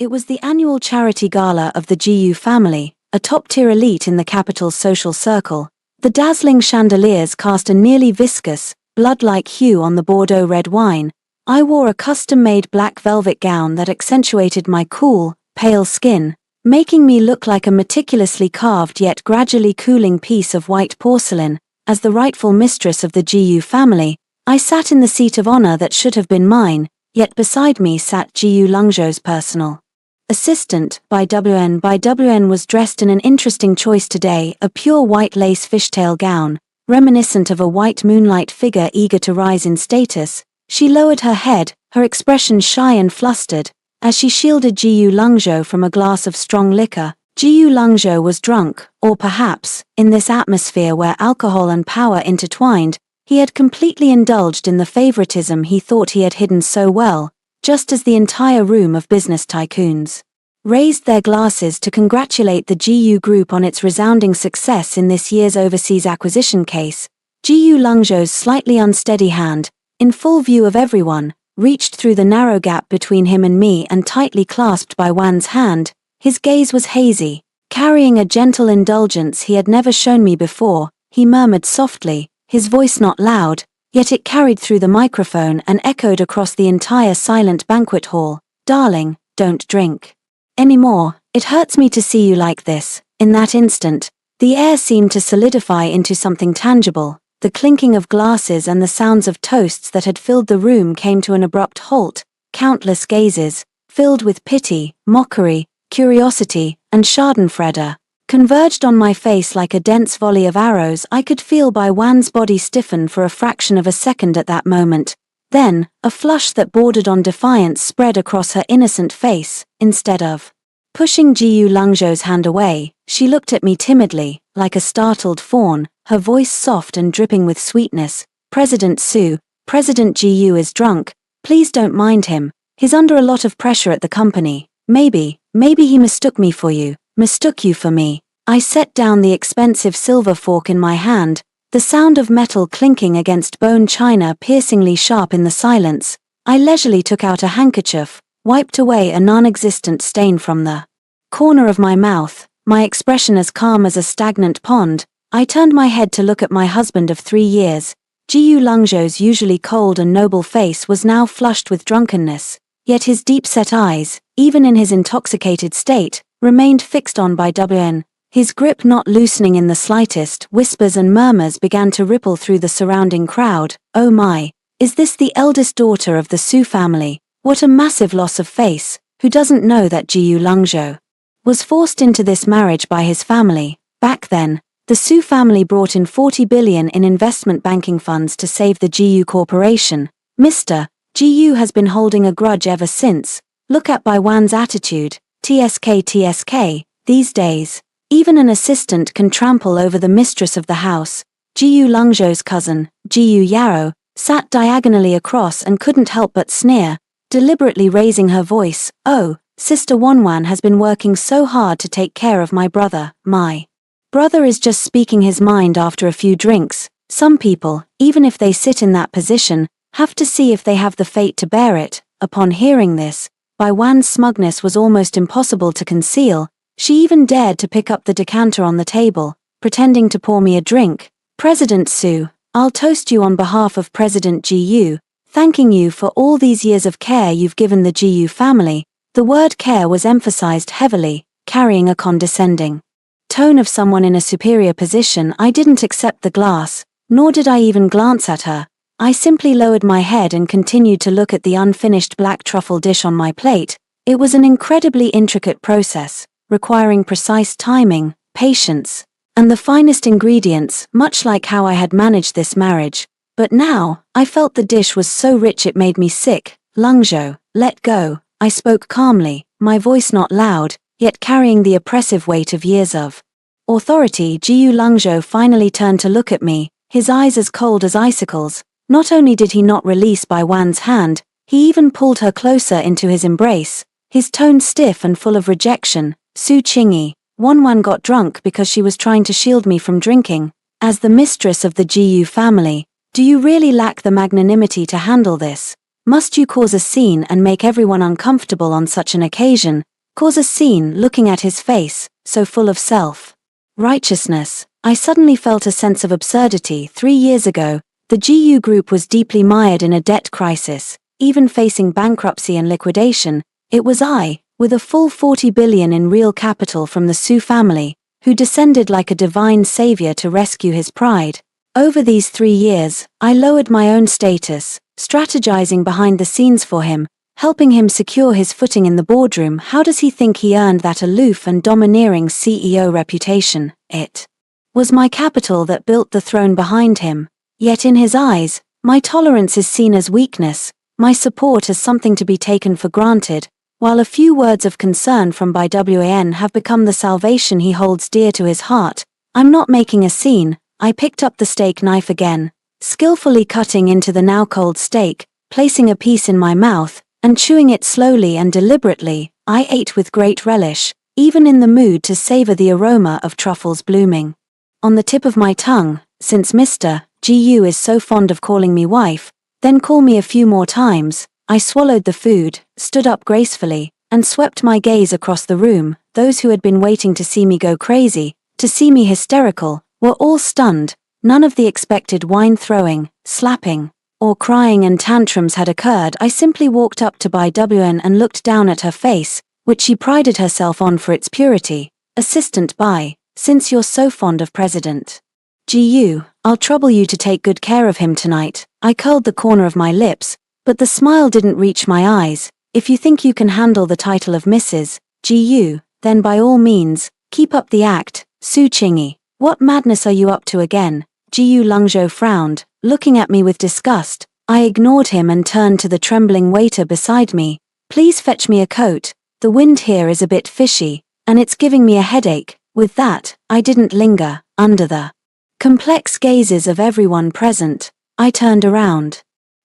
It was the annual charity gala of the GU family, a top-tier elite in the capital's social circle. The dazzling chandeliers cast a nearly viscous, blood-like hue on the Bordeaux red wine. I wore a custom-made black velvet gown that accentuated my cool, pale skin, making me look like a meticulously carved yet gradually cooling piece of white porcelain. As the rightful mistress of the GU family, I sat in the seat of honor that should have been mine, yet beside me sat GU Langzhou's personal assistant, Bai WN. Bai WN was dressed in an interesting choice today, a pure white lace fishtail gown, reminiscent of a white moonlight figure eager to rise in status. She lowered her head, her expression shy and flustered, as she shielded GU Langzhou from a glass of strong liquor. GU Langzhou was drunk, or perhaps, in this atmosphere where alcohol and power intertwined, he had completely indulged in the favoritism he thought he had hidden so well, just as the entire room of business tycoons raised their glasses to congratulate the GU Group on its resounding success in this year's overseas acquisition case. GU Langzhou's slightly unsteady hand, in full view of everyone, reached through the narrow gap between him and me and tightly clasped Bai Wan's hand. His gaze was hazy, carrying a gentle indulgence he had never shown me before. He murmured softly, his voice not loud, yet it carried through the microphone and echoed across the entire silent banquet hall. "Darling, don't drink anymore. It hurts me to see you like this." In that instant, the air seemed to solidify into something tangible. The clinking of glasses and the sounds of toasts that had filled the room came to an abrupt halt. Countless gazes, filled with pity, mockery, curiosity, and schadenfreude, converged on my face like a dense volley of arrows. I could feel Bai Wan's body stiffen for a fraction of a second at that moment. Then, a flush that bordered on defiance spread across her innocent face. Instead of pushing GU Langzhou's hand away, she looked at me timidly, like a startled fawn, her voice soft and dripping with sweetness. "President Su, President GU is drunk. Please don't mind him. He's under a lot of pressure at the company. Maybe he mistook me for you. Mistook you for me." I set down the expensive silver fork in my hand, the sound of metal clinking against bone china piercingly sharp in the silence. I leisurely took out a handkerchief, wiped away a non-existent stain from the corner of my mouth, my expression as calm as a stagnant pond. I turned my head to look at my husband of 3 years. GU Langzhou's usually cold and noble face was now flushed with drunkenness, yet his deep-set eyes, even in his intoxicated state, remained fixed on Bai WN. His grip not loosening in the slightest. Whispers and murmurs began to ripple through the surrounding crowd. "Oh my, is this the eldest daughter of the Su family? What a massive loss of face. Who doesn't know that GU Langzhou was forced into this marriage by his family?" Back then, the Su family brought in 40 billion in investment banking funds to save the GU corporation. Mr. GU has been holding a grudge ever since. Look at Bai Wan's attitude. TSK. These days, even an assistant can trample over the mistress of the house. GU Langzhou's cousin, GU Yarrow, sat diagonally across and couldn't help but sneer, deliberately raising her voice. "Oh, Sister Wanwan has been working so hard to take care of my brother. My brother is just speaking his mind after a few drinks. Some people, even if they sit in that position, have to see if they have the fate to bear it." Upon hearing this, Bai Wan's smugness was almost impossible to conceal. She even dared to pick up the decanter on the table, pretending to pour me a drink. "President Su, I'll toast you on behalf of President GU, thanking you for all these years of care you've given the GU family." The word care was emphasized heavily, carrying a condescending tone of someone in a superior position. I didn't accept the glass, nor did I even glance at her. I simply lowered my head and continued to look at the unfinished black truffle dish on my plate. It was an incredibly intricate process, requiring precise timing, patience, and the finest ingredients, much like how I had managed this marriage. But now, I felt the dish was so rich it made me sick. "Langzhou, let go," I spoke calmly, my voice not loud, yet carrying the oppressive weight of years of authority. GU Langzhou finally turned to look at me, his eyes as cold as icicles. Not only did he not release Bai Wan's hand, he even pulled her closer into his embrace, his tone stiff and full of rejection. "Su Qingyi, Wanwan got drunk because she was trying to shield me from drinking. As the mistress of the GU family, do you really lack the magnanimity to handle this?" Must you cause a scene and make everyone uncomfortable on such an occasion? Cause a scene looking at his face, so full of self-righteousness. I suddenly felt a sense of absurdity. 3 years ago, the GU Group was deeply mired in a debt crisis, even facing bankruptcy and liquidation. It was I, with a full 40 billion in real capital from the Su family, who descended like a divine savior to rescue his pride. Over these 3 years, I lowered my own status, strategizing behind the scenes for him, helping him secure his footing in the boardroom. How does he think he earned that aloof and domineering CEO reputation? It was my capital that built the throne behind him. Yet in his eyes, my tolerance is seen as weakness, my support as something to be taken for granted, while a few words of concern from BWAN have become the salvation he holds dear to his heart. I'm not making a scene. I picked up the steak knife again, skillfully cutting into the now cold steak, placing a piece in my mouth, and chewing it slowly and deliberately. I ate with great relish, even in the mood to savor the aroma of truffles blooming on the tip of my tongue. Since Mr. GU is so fond of calling me wife, then call me a few more times. I swallowed the food, stood up gracefully, and swept my gaze across the room. Those who had been waiting to see me go crazy, to see me hysterical, were all stunned. None of the expected wine throwing, slapping, or crying and tantrums had occurred. I simply walked up to BWN and looked down at her face, which she prided herself on for its purity. Assistant Bai, since you're so fond of President GU, I'll trouble you to take good care of him tonight. I curled the corner of my lips, but the smile didn't reach my eyes. If you think you can handle the title of Mrs. GU, then by all means, keep up the act. Su Chingy, what madness are you up to again? GU Lungzhou frowned, looking at me with disgust. I ignored him and turned to the trembling waiter beside me. Please fetch me a coat. The wind here is a bit fishy, and it's giving me a headache. With that, I didn't linger. Under the complex gazes of everyone present, I turned around,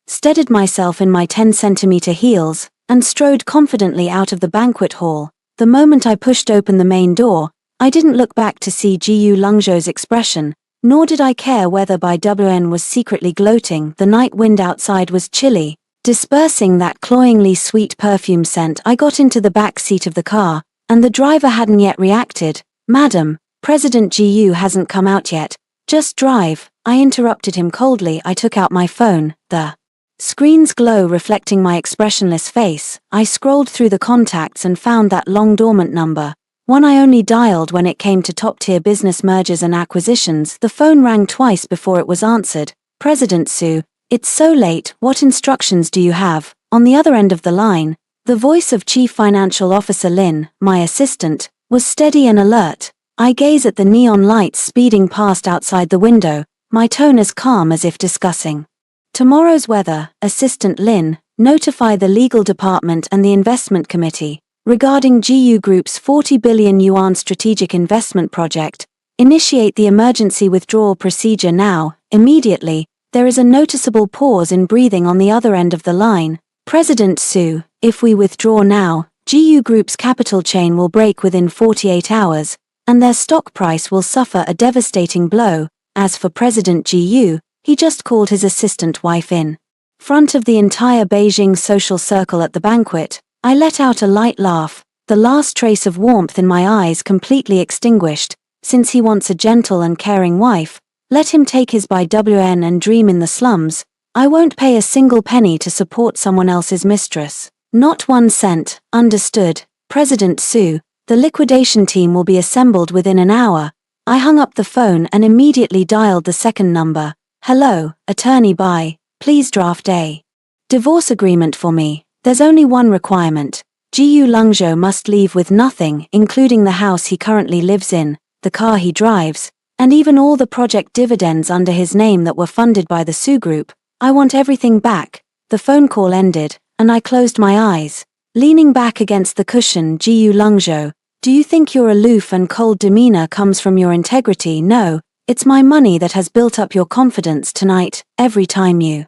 steadied myself in my 10-centimeter heels, and strode confidently out of the banquet hall. The moment I pushed open the main door, I didn't look back to see GU Lungzhou's expression, nor did I care whether BWN was secretly gloating. The night wind outside was chilly, dispersing that cloyingly sweet perfume scent. I got into the back seat of the car, and the driver hadn't yet reacted. Madam, President GU hasn't come out yet. Just drive. I interrupted him coldly. I took out my phone, the screen's glow reflecting my expressionless face. I scrolled through the contacts and found that long dormant number, one I only dialed when it came to top-tier business mergers and acquisitions. The phone rang twice before it was answered. President Su, it's so late, what instructions do you have? On the other end of the line, the voice of Chief Financial Officer Lin, my assistant, was steady and alert. I gaze at the neon lights speeding past outside the window, my tone as calm as if discussing tomorrow's weather. Assistant Lin, notify the legal department and the investment committee regarding GU Group's 40 billion yuan strategic investment project. Initiate the emergency withdrawal procedure now. Immediately, there is a noticeable pause in breathing on the other end of the line. President Su, if we withdraw now, GU Group's capital chain will break within 48 hours, and their stock price will suffer a devastating blow. As for President GU, he just called his assistant wife in front of the entire Beijing social circle at the banquet. I let out a light laugh, the last trace of warmth in my eyes completely extinguished. Since he wants a gentle and caring wife, let him take his BWN and dream in the slums. I won't pay a single penny to support someone else's mistress. Not 1 cent. Understood. President Su, the liquidation team will be assembled within an hour. I hung up the phone and immediately dialed the second number. Hello, Attorney Bai, please draft a divorce agreement for me. There's only one requirement. GU Lungzhou must leave with nothing, including the house he currently lives in, the car he drives, and even all the project dividends under his name that were funded by the Su Group. I want everything back. The phone call ended, and I closed my eyes. Leaning back against the cushion. GU Lungzhou, do you think your aloof and cold demeanor comes from your integrity? No, it's my money that has built up your confidence tonight. Every time you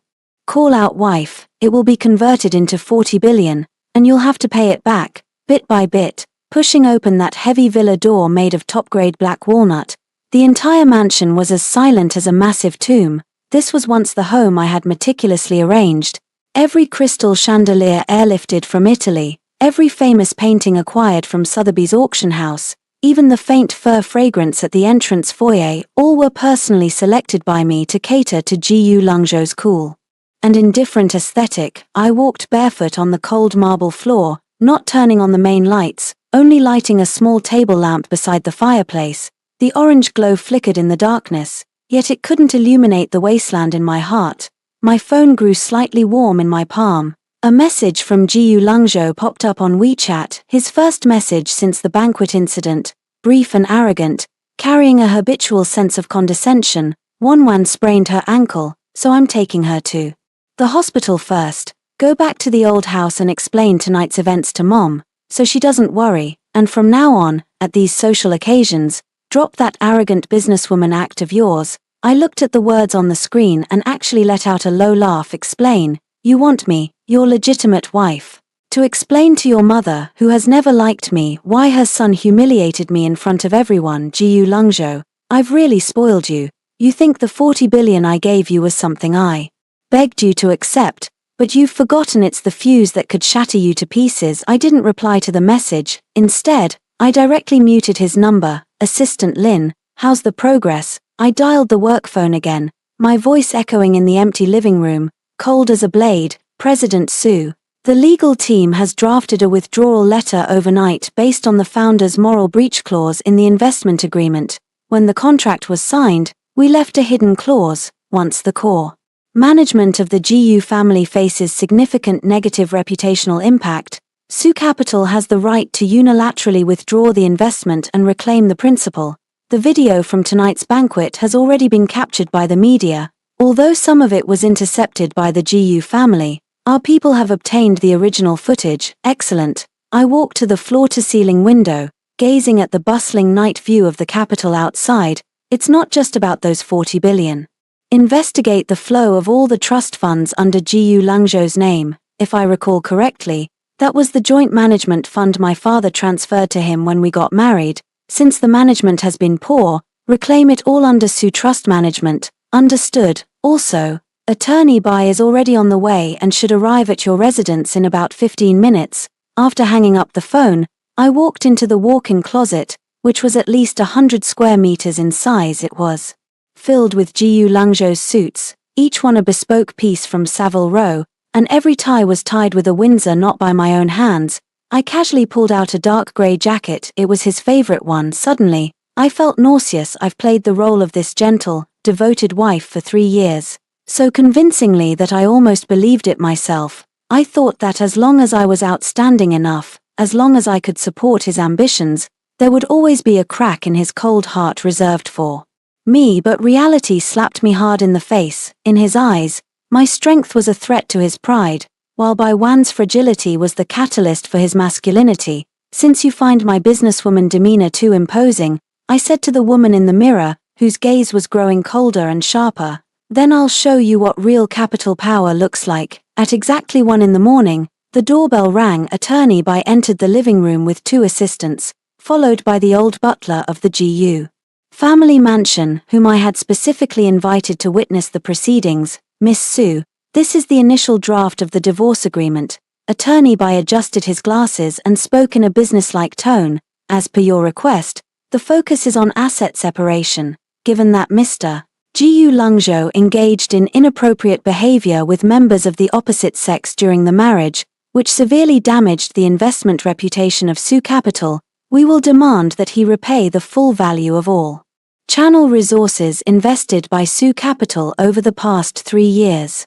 call out wife, it will be converted into 40 billion, and you'll have to pay it back, bit by bit. Pushing open that heavy villa door made of top-grade black walnut, the entire mansion was as silent as a massive tomb. This was once the home I had meticulously arranged. Every crystal chandelier airlifted from Italy, every famous painting acquired from Sotheby's auction house, even the faint fur fragrance at the entrance foyer, all were personally selected by me to cater to Gu Lungzhou's cool and indifferent aesthetic. I walked barefoot on the cold marble floor, not turning on the main lights, only lighting a small table lamp beside the fireplace. The orange glow flickered in the darkness, yet it couldn't illuminate the wasteland in my heart. My phone grew slightly warm in my palm. A message from Gu Lungzhou popped up on WeChat, his first message since the banquet incident, brief and arrogant, carrying a habitual sense of condescension. Wanwan sprained her ankle, so I'm taking her to the hospital first. Go back to the old house and explain tonight's events to Mom, so she doesn't worry, and from now on, at these social occasions, drop that arrogant businesswoman act of yours. I looked at the words on the screen and actually let out a low laugh. Explain, you want me, your legitimate wife, to explain to your mother, who has never liked me, why her son humiliated me in front of everyone. Gu Lungzhou, I've really spoiled you. You think the 40 billion I gave you was something I begged you to accept, but you've forgotten it's the fuse that could shatter you to pieces. I didn't reply to the message. Instead, I directly muted his number. Assistant Lin, how's the progress? I dialed the work phone again, my voice echoing in the empty living room, cold as a blade. President Su, the legal team has drafted a withdrawal letter overnight based on the founder's moral breach clause in the investment agreement. When the contract was signed, we left a hidden clause. Once the core management of the Gu family faces significant negative reputational impact, Su Capital has the right to unilaterally withdraw the investment and reclaim the principal. The video from tonight's banquet has already been captured by the media. Although some of it was intercepted by the Gu family, our people have obtained the original footage. Excellent. I walked to the floor-to-ceiling window, gazing at the bustling night view of the capital outside. It's not just about those 40 billion. Investigate the flow of all the trust funds under Gu Lungzhou's name. If I recall correctly, that was the joint management fund my father transferred to him when we got married. Since the management has been poor, reclaim it all under Su Trust Management. Understood. Also, Attorney Bai is already on the way and should arrive at your residence in about 15 minutes. After hanging up the phone, I walked into the walk-in closet, which was at least 100 square meters in size. It was filled with Gu Lungzhou's suits, each one a bespoke piece from Savile Row, and every tie was tied with a Windsor knot by my own hands. I casually pulled out a dark grey jacket. It was his favorite one. Suddenly, I felt nauseous. I've played the role of this gentle, devoted wife for 3 years, so convincingly that I almost believed it myself. I thought that as long as I was outstanding enough, as long as I could support his ambitions, there would always be a crack in his cold heart reserved for me. But reality slapped me hard in the face. In his eyes, my strength was a threat to his pride, while Bai Wan's fragility was the catalyst for his masculinity. Since you find my businesswoman demeanor too imposing, I said to the woman in the mirror, whose gaze was growing colder and sharper, then I'll show you what real capital power looks like. At exactly 1 a.m, the doorbell rang. Attorney Bai entered the living room with 2 assistants, followed by the old butler of the Gu family mansion, whom I had specifically invited to witness the proceedings. Miss Su, this is the initial draft of the divorce agreement. Attorney Bai adjusted his glasses and spoke in a businesslike tone. As per your request, the focus is on asset separation, given that Mr. Gu Lungzhou engaged in inappropriate behavior with members of the opposite sex during the marriage, which severely damaged the investment reputation of Su Capital. We will demand that he repay the full value of all channel resources invested by Su Capital over the past 3 years.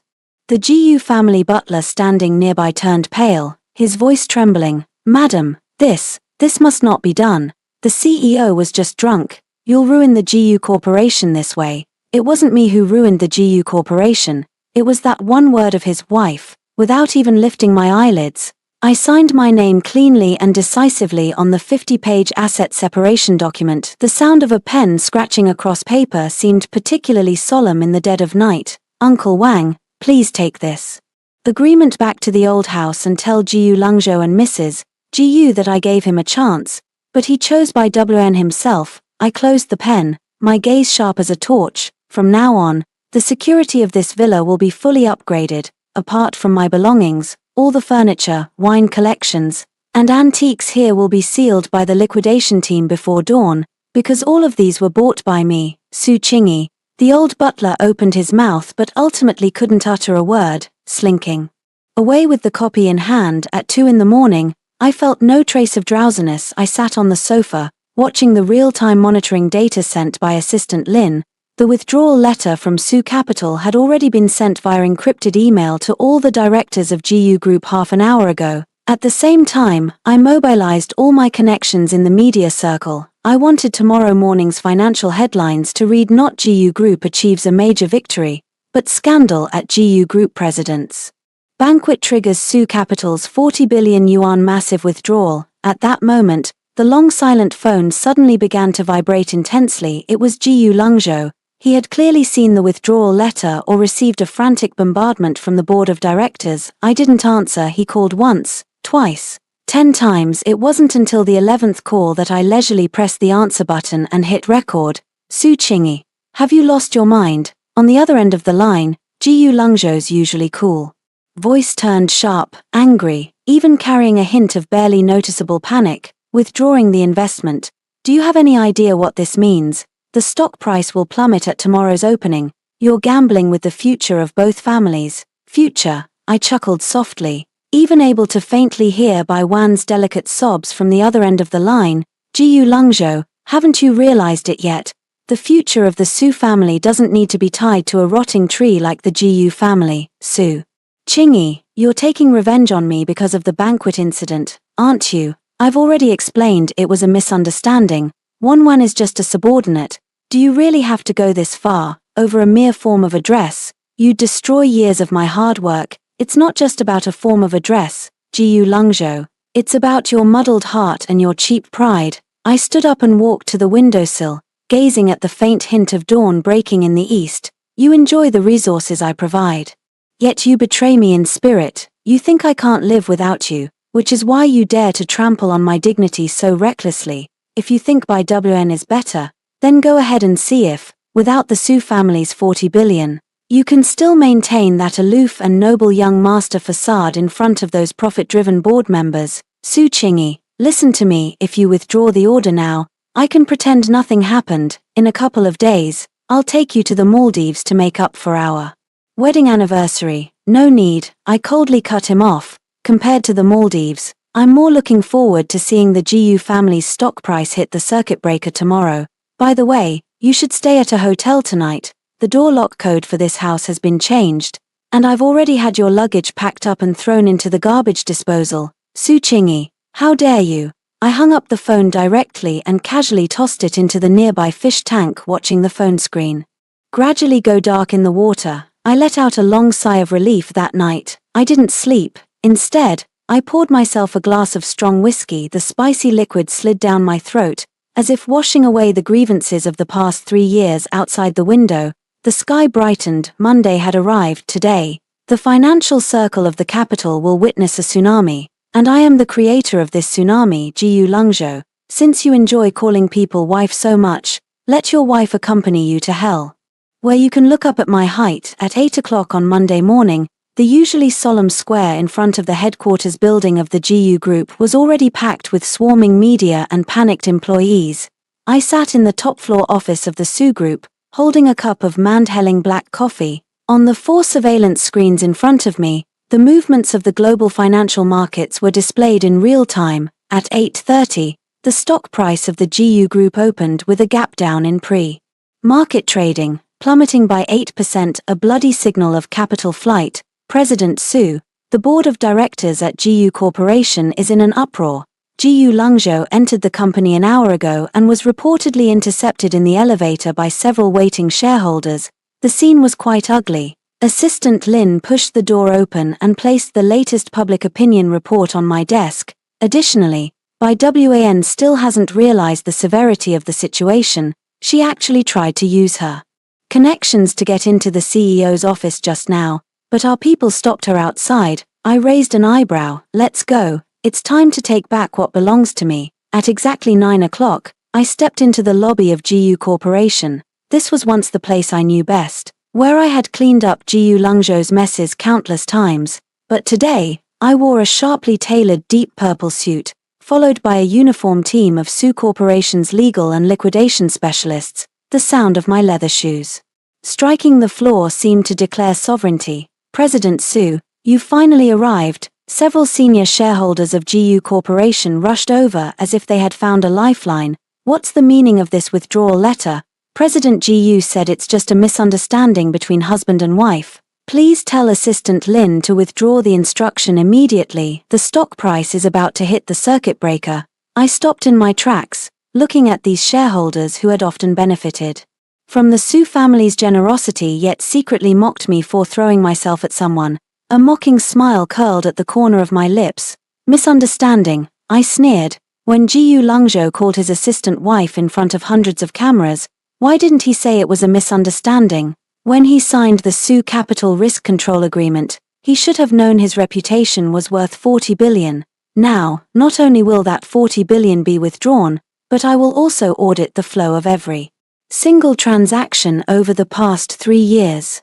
The Gu family butler standing nearby turned pale, his voice trembling. Madam, this must not be done. The CEO was just drunk. You'll ruin the Gu Corporation this way. It wasn't me who ruined the Gu Corporation. It was that one word of his wife. Without even lifting my eyelids, I signed my name cleanly and decisively on the 50-page asset separation document. The sound of a pen scratching across paper seemed particularly solemn in the dead of night. Uncle Wang, please take this agreement back to the old house and tell Gu Lungzhou and Mrs. Gu that I gave him a chance, but he chose by WN himself. I closed the pen, my gaze sharp as a torch. From now on, the security of this villa will be fully upgraded. apart from my belongings, all the furniture, wine collections, and antiques here will be sealed by the liquidation team before dawn, because all of these were bought by me, Su Chingy." The old butler opened his mouth but ultimately couldn't utter a word, slinking away with the copy in hand. At 2 in the morning, I felt no trace of drowsiness. I sat on the sofa, watching the real-time monitoring data sent by Assistant Lin. The withdrawal letter from Su Capital had already been sent via encrypted email to all the directors of GU Group half an hour ago. At the same time, I mobilized all my connections in the media circle. I wanted tomorrow morning's financial headlines to read not GU Group achieves a major victory, but scandal at GU Group presidents. Banquet triggers Su Capital's 40 billion yuan massive withdrawal. At that moment, the long silent phone suddenly began to vibrate intensely. It was GU Lungzhou. He had clearly seen the withdrawal letter or received a frantic bombardment from the board of directors. I didn't answer. He called once, twice, 10 times. It wasn't until the 11th call that I leisurely pressed the answer button and hit record. "Su Chingy, have you lost your mind?" On the other end of the line, GU Lungzhou's usually cool voice turned sharp, angry, even carrying a hint of barely noticeable panic. "Withdrawing the investment. Do you have any idea what this means? The stock price will plummet at tomorrow's opening. You're gambling with the future of both families." "Future?" I chuckled softly, even able to faintly hear Bai Wan's delicate sobs from the other end of the line. "GU Lungzhou, haven't you realized it yet? The future of the Su family doesn't need to be tied to a rotting tree like the GU family." "Su Chingy, you're taking revenge on me because of the banquet incident, aren't you? I've already explained it was a misunderstanding. Wan is just a subordinate. Do you really have to go this far, over a mere form of address? You'd destroy years of my hard work. It's not just about a form of address, GU Lungzhou. It's about your muddled heart and your cheap pride." I stood up and walked to the windowsill, gazing at the faint hint of dawn breaking in the east. "You enjoy the resources I provide. Yet you betray me in spirit. You think I can't live without you, which is why you dare to trample on my dignity so recklessly. If you think Bai Wn is better, then go ahead and see if, without the Su family's 40 billion, you can still maintain that aloof and noble young master facade in front of those profit-driven board members." "Su Chingy, listen to me. If you withdraw the order now, I can pretend nothing happened. In a couple of days, I'll take you to the Maldives to make up for our wedding anniversary." "No need," I coldly cut him off. "Compared to the Maldives, I'm more looking forward to seeing the GU family's stock price hit the circuit breaker tomorrow. By the way, you should stay at a hotel tonight. The door lock code for this house has been changed, and I've already had your luggage packed up and thrown into the garbage disposal." "Su Chingy, how dare you?" I hung up the phone directly and casually tossed it into the nearby fish tank, watching the phone screen gradually go dark in the water. I let out a long sigh of relief. That night, I didn't sleep. Instead, I poured myself a glass of strong whiskey. The spicy liquid slid down my throat, as if washing away the grievances of the past 3 years. Outside the window, the sky brightened. Monday had arrived. Today, the financial circle of the capital will witness a tsunami, and I am the creator of this tsunami. GU Lungzhou, since you enjoy calling people wife so much, let your wife accompany you to hell, where you can look up at my height. At 8 o'clock on Monday morning, the usually solemn square in front of the headquarters building of the GU Group was already packed with swarming media and panicked employees. I sat in the top-floor office of the Su Group, holding a cup of Mandheling black coffee. On the 4 surveillance screens in front of me, the movements of the global financial markets were displayed in real time. At 8:30, the stock price of the GU Group opened with a gap down in pre-market trading, plummeting by 8%, a bloody signal of capital flight. President Su, the board of directors at GU Corporation is in an uproar. GU Lungzhou entered the company an hour ago and was reportedly intercepted in the elevator by several waiting shareholders. The scene was quite ugly. Assistant Lin pushed the door open and placed the latest public opinion report on my desk. Additionally, Bai Wan still hasn't realized the severity of the situation. She actually tried to use her connections to get into the CEO's office just now, but our people stopped her outside. I raised an eyebrow. "Let's go. It's time to take back what belongs to me." At exactly 9 o'clock, I stepped into the lobby of GU Corporation. This was once the place I knew best. where I had cleaned up Jiu Lungzhou's messes countless times, but today, I wore a sharply tailored deep purple suit, followed by a uniform team of Su Corporation's legal and liquidation specialists, the sound of my leather shoes striking the floor seemed to declare sovereignty. President Su, you finally arrived. Several senior shareholders of GU Corporation rushed over as if they had found a lifeline. What's the meaning of this withdrawal letter? President GU said it's just a misunderstanding between husband and wife. Please tell Assistant Lin to withdraw the instruction immediately. The stock price is about to hit the circuit breaker. I stopped in my tracks, looking at these shareholders who had often benefited from the Su family's generosity yet secretly mocked me for throwing myself at someone. A mocking smile curled at the corner of my lips. Misunderstanding, I sneered. When Jiu Lungzhou called his assistant wife in front of hundreds of cameras, why didn't he say it was a misunderstanding? When he signed the Su Capital Risk Control Agreement, he should have known his reputation was worth 40 billion. Now, not only will that 40 billion be withdrawn, but I will also audit the flow of every single transaction over the past 3 years.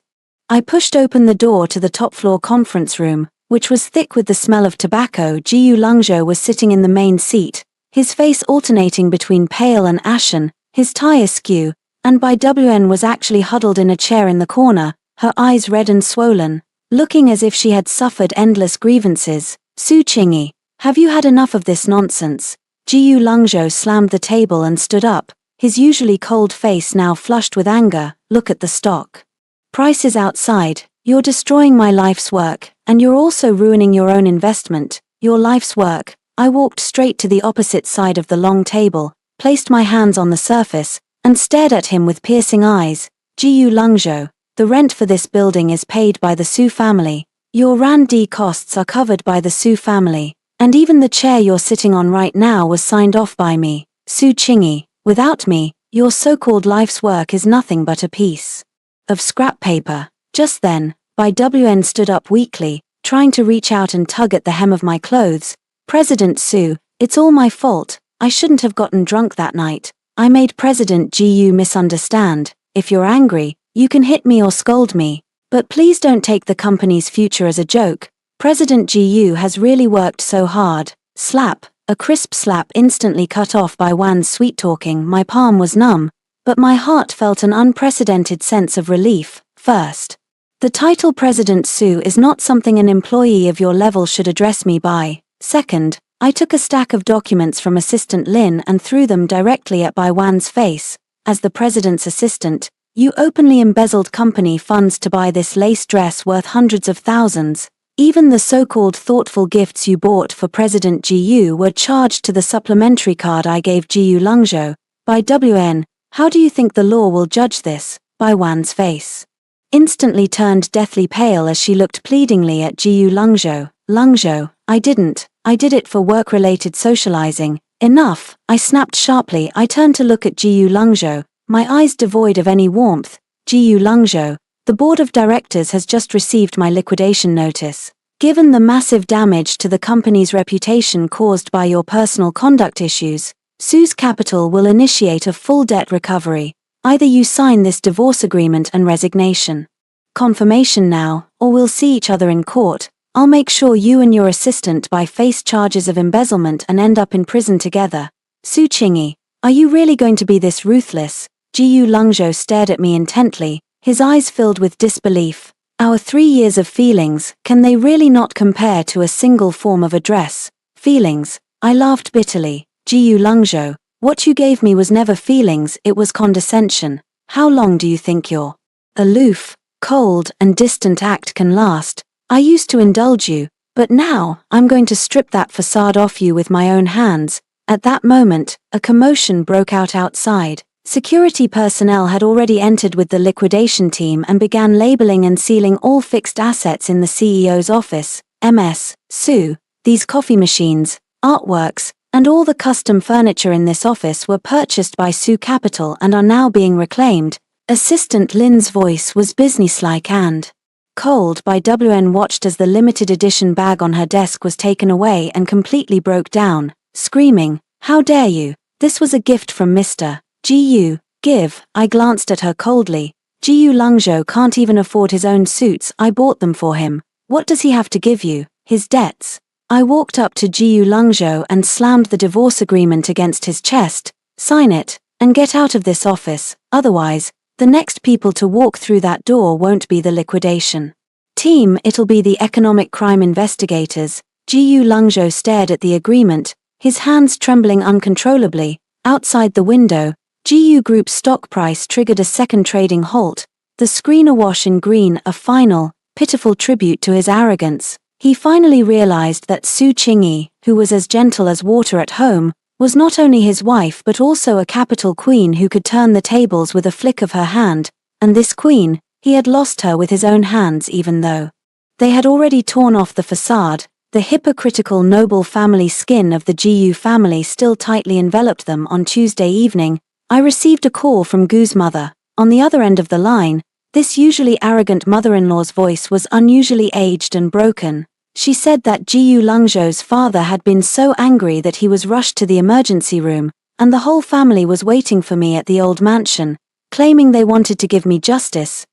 I pushed open the door to the top-floor conference room, which was thick with the smell of tobacco. Jiu Lungzhou was sitting in the main seat, his face alternating between pale and ashen, his tie askew, and Bai Wn was actually huddled in a chair in the corner, her eyes red and swollen, looking as if she had suffered endless grievances. Su Qingyi, have you had enough of this nonsense? Jiu Lungzhou slammed the table and stood up, his usually cold face now flushed with anger. Look at the stock prices outside. You're destroying my life's work, and you're also ruining your own investment, your life's work. I walked straight to the opposite side of the long table, placed my hands on the surface, and stared at him with piercing eyes. Jiu Lungzhou, the rent for this building is paid by the Su family. Your R&D costs are covered by the Su family, and even the chair you're sitting on right now was signed off by me. Su Qingyi, without me, your so-called life's work is nothing but a piece of scrap paper. Just then, Bai Wn stood up weakly, trying to reach out and tug at the hem of my clothes. President Su, it's all my fault. I shouldn't have gotten drunk that night. I made President GU misunderstand. If you're angry, you can hit me or scold me, but please don't take the company's future as a joke. President GU has really worked so hard. Slap, a crisp slap instantly cut off by Wan's sweet-talking. My palm was numb, but my heart felt an unprecedented sense of relief. First, the title President Su is not something an employee of your level should address me by. Second, I took a stack of documents from Assistant Lin and threw them directly at Bai Wan's face. As the president's assistant, you openly embezzled company funds to buy this lace dress worth hundreds of thousands. Even the so-called thoughtful gifts you bought for President GU were charged to the supplementary card I gave Jiu Lungzhou. Bai Wn, how do you think the law will judge this? Bai Wan's face instantly turned deathly pale as she looked pleadingly at Jiu Lungzhou. Lungzhou, I did it for work-related socializing. Enough, I snapped sharply. I turned to look at Jiu Lungzhou, my eyes devoid of any warmth. Jiu Lungzhou, the board of directors has just received my liquidation notice. Given the massive damage to the company's reputation caused by your personal conduct issues, Su's Capital will initiate a full debt recovery. Either you sign this divorce agreement and resignation confirmation now, or we'll see each other in court. I'll make sure you and your assistant face charges of embezzlement and end up in prison together. Su Qingyi, are you really going to be this ruthless? Jiu Lungzhou stared at me intently, his eyes filled with disbelief. Our 3 years of feelings, can they really not compare to a single form of address? Feelings? I laughed bitterly. Jiu Lungzhou, what you gave me was never feelings, it was condescension. How long do you think your aloof, cold, and distant act can last? I used to indulge you, but now, I'm going to strip that facade off you with my own hands. At that moment, a commotion broke out outside. Security personnel had already entered with the liquidation team and began labeling and sealing all fixed assets in the CEO's office. Ms. Su, these coffee machines, artworks, and all the custom furniture in this office were purchased by Su Capital and are now being reclaimed. Assistant Lin's voice was businesslike and cold. Bai Wn watched as the limited edition bag on her desk was taken away and completely broke down, screaming, "How dare you? This was a gift from Mr. GU. Give." I glanced at her coldly. Jiyu Lungzhou can't even afford his own suits, I bought them for him. What does he have to give you? His debts. I walked up to Jiyu Lungzhou and slammed the divorce agreement against his chest. Sign it, and get out of this office, otherwise, the next people to walk through that door won't be the liquidation team, it'll be the economic crime investigators. Jiyu Lungzhou stared at the agreement, his hands trembling uncontrollably. Outside the window, Jiyu Group's stock price triggered a second trading halt, the screen awash in green, a final, pitiful tribute to his arrogance. He finally realized that Su Qingyi, who was as gentle as water at home, was not only his wife but also a capital queen who could turn the tables with a flick of her hand, and this queen, he had lost her with his own hands even though they had already torn off the facade. The hypocritical noble family skin of the Jiyu family still tightly enveloped them. On Tuesday evening, I received a call from Gu's mother. On the other end of the line, this usually arrogant mother-in-law's voice was unusually aged and broken. She said that Jiyu Lungzhou's father had been so angry that he was rushed to the emergency room, and the whole family was waiting for me at the old mansion, claiming they wanted to give me justice.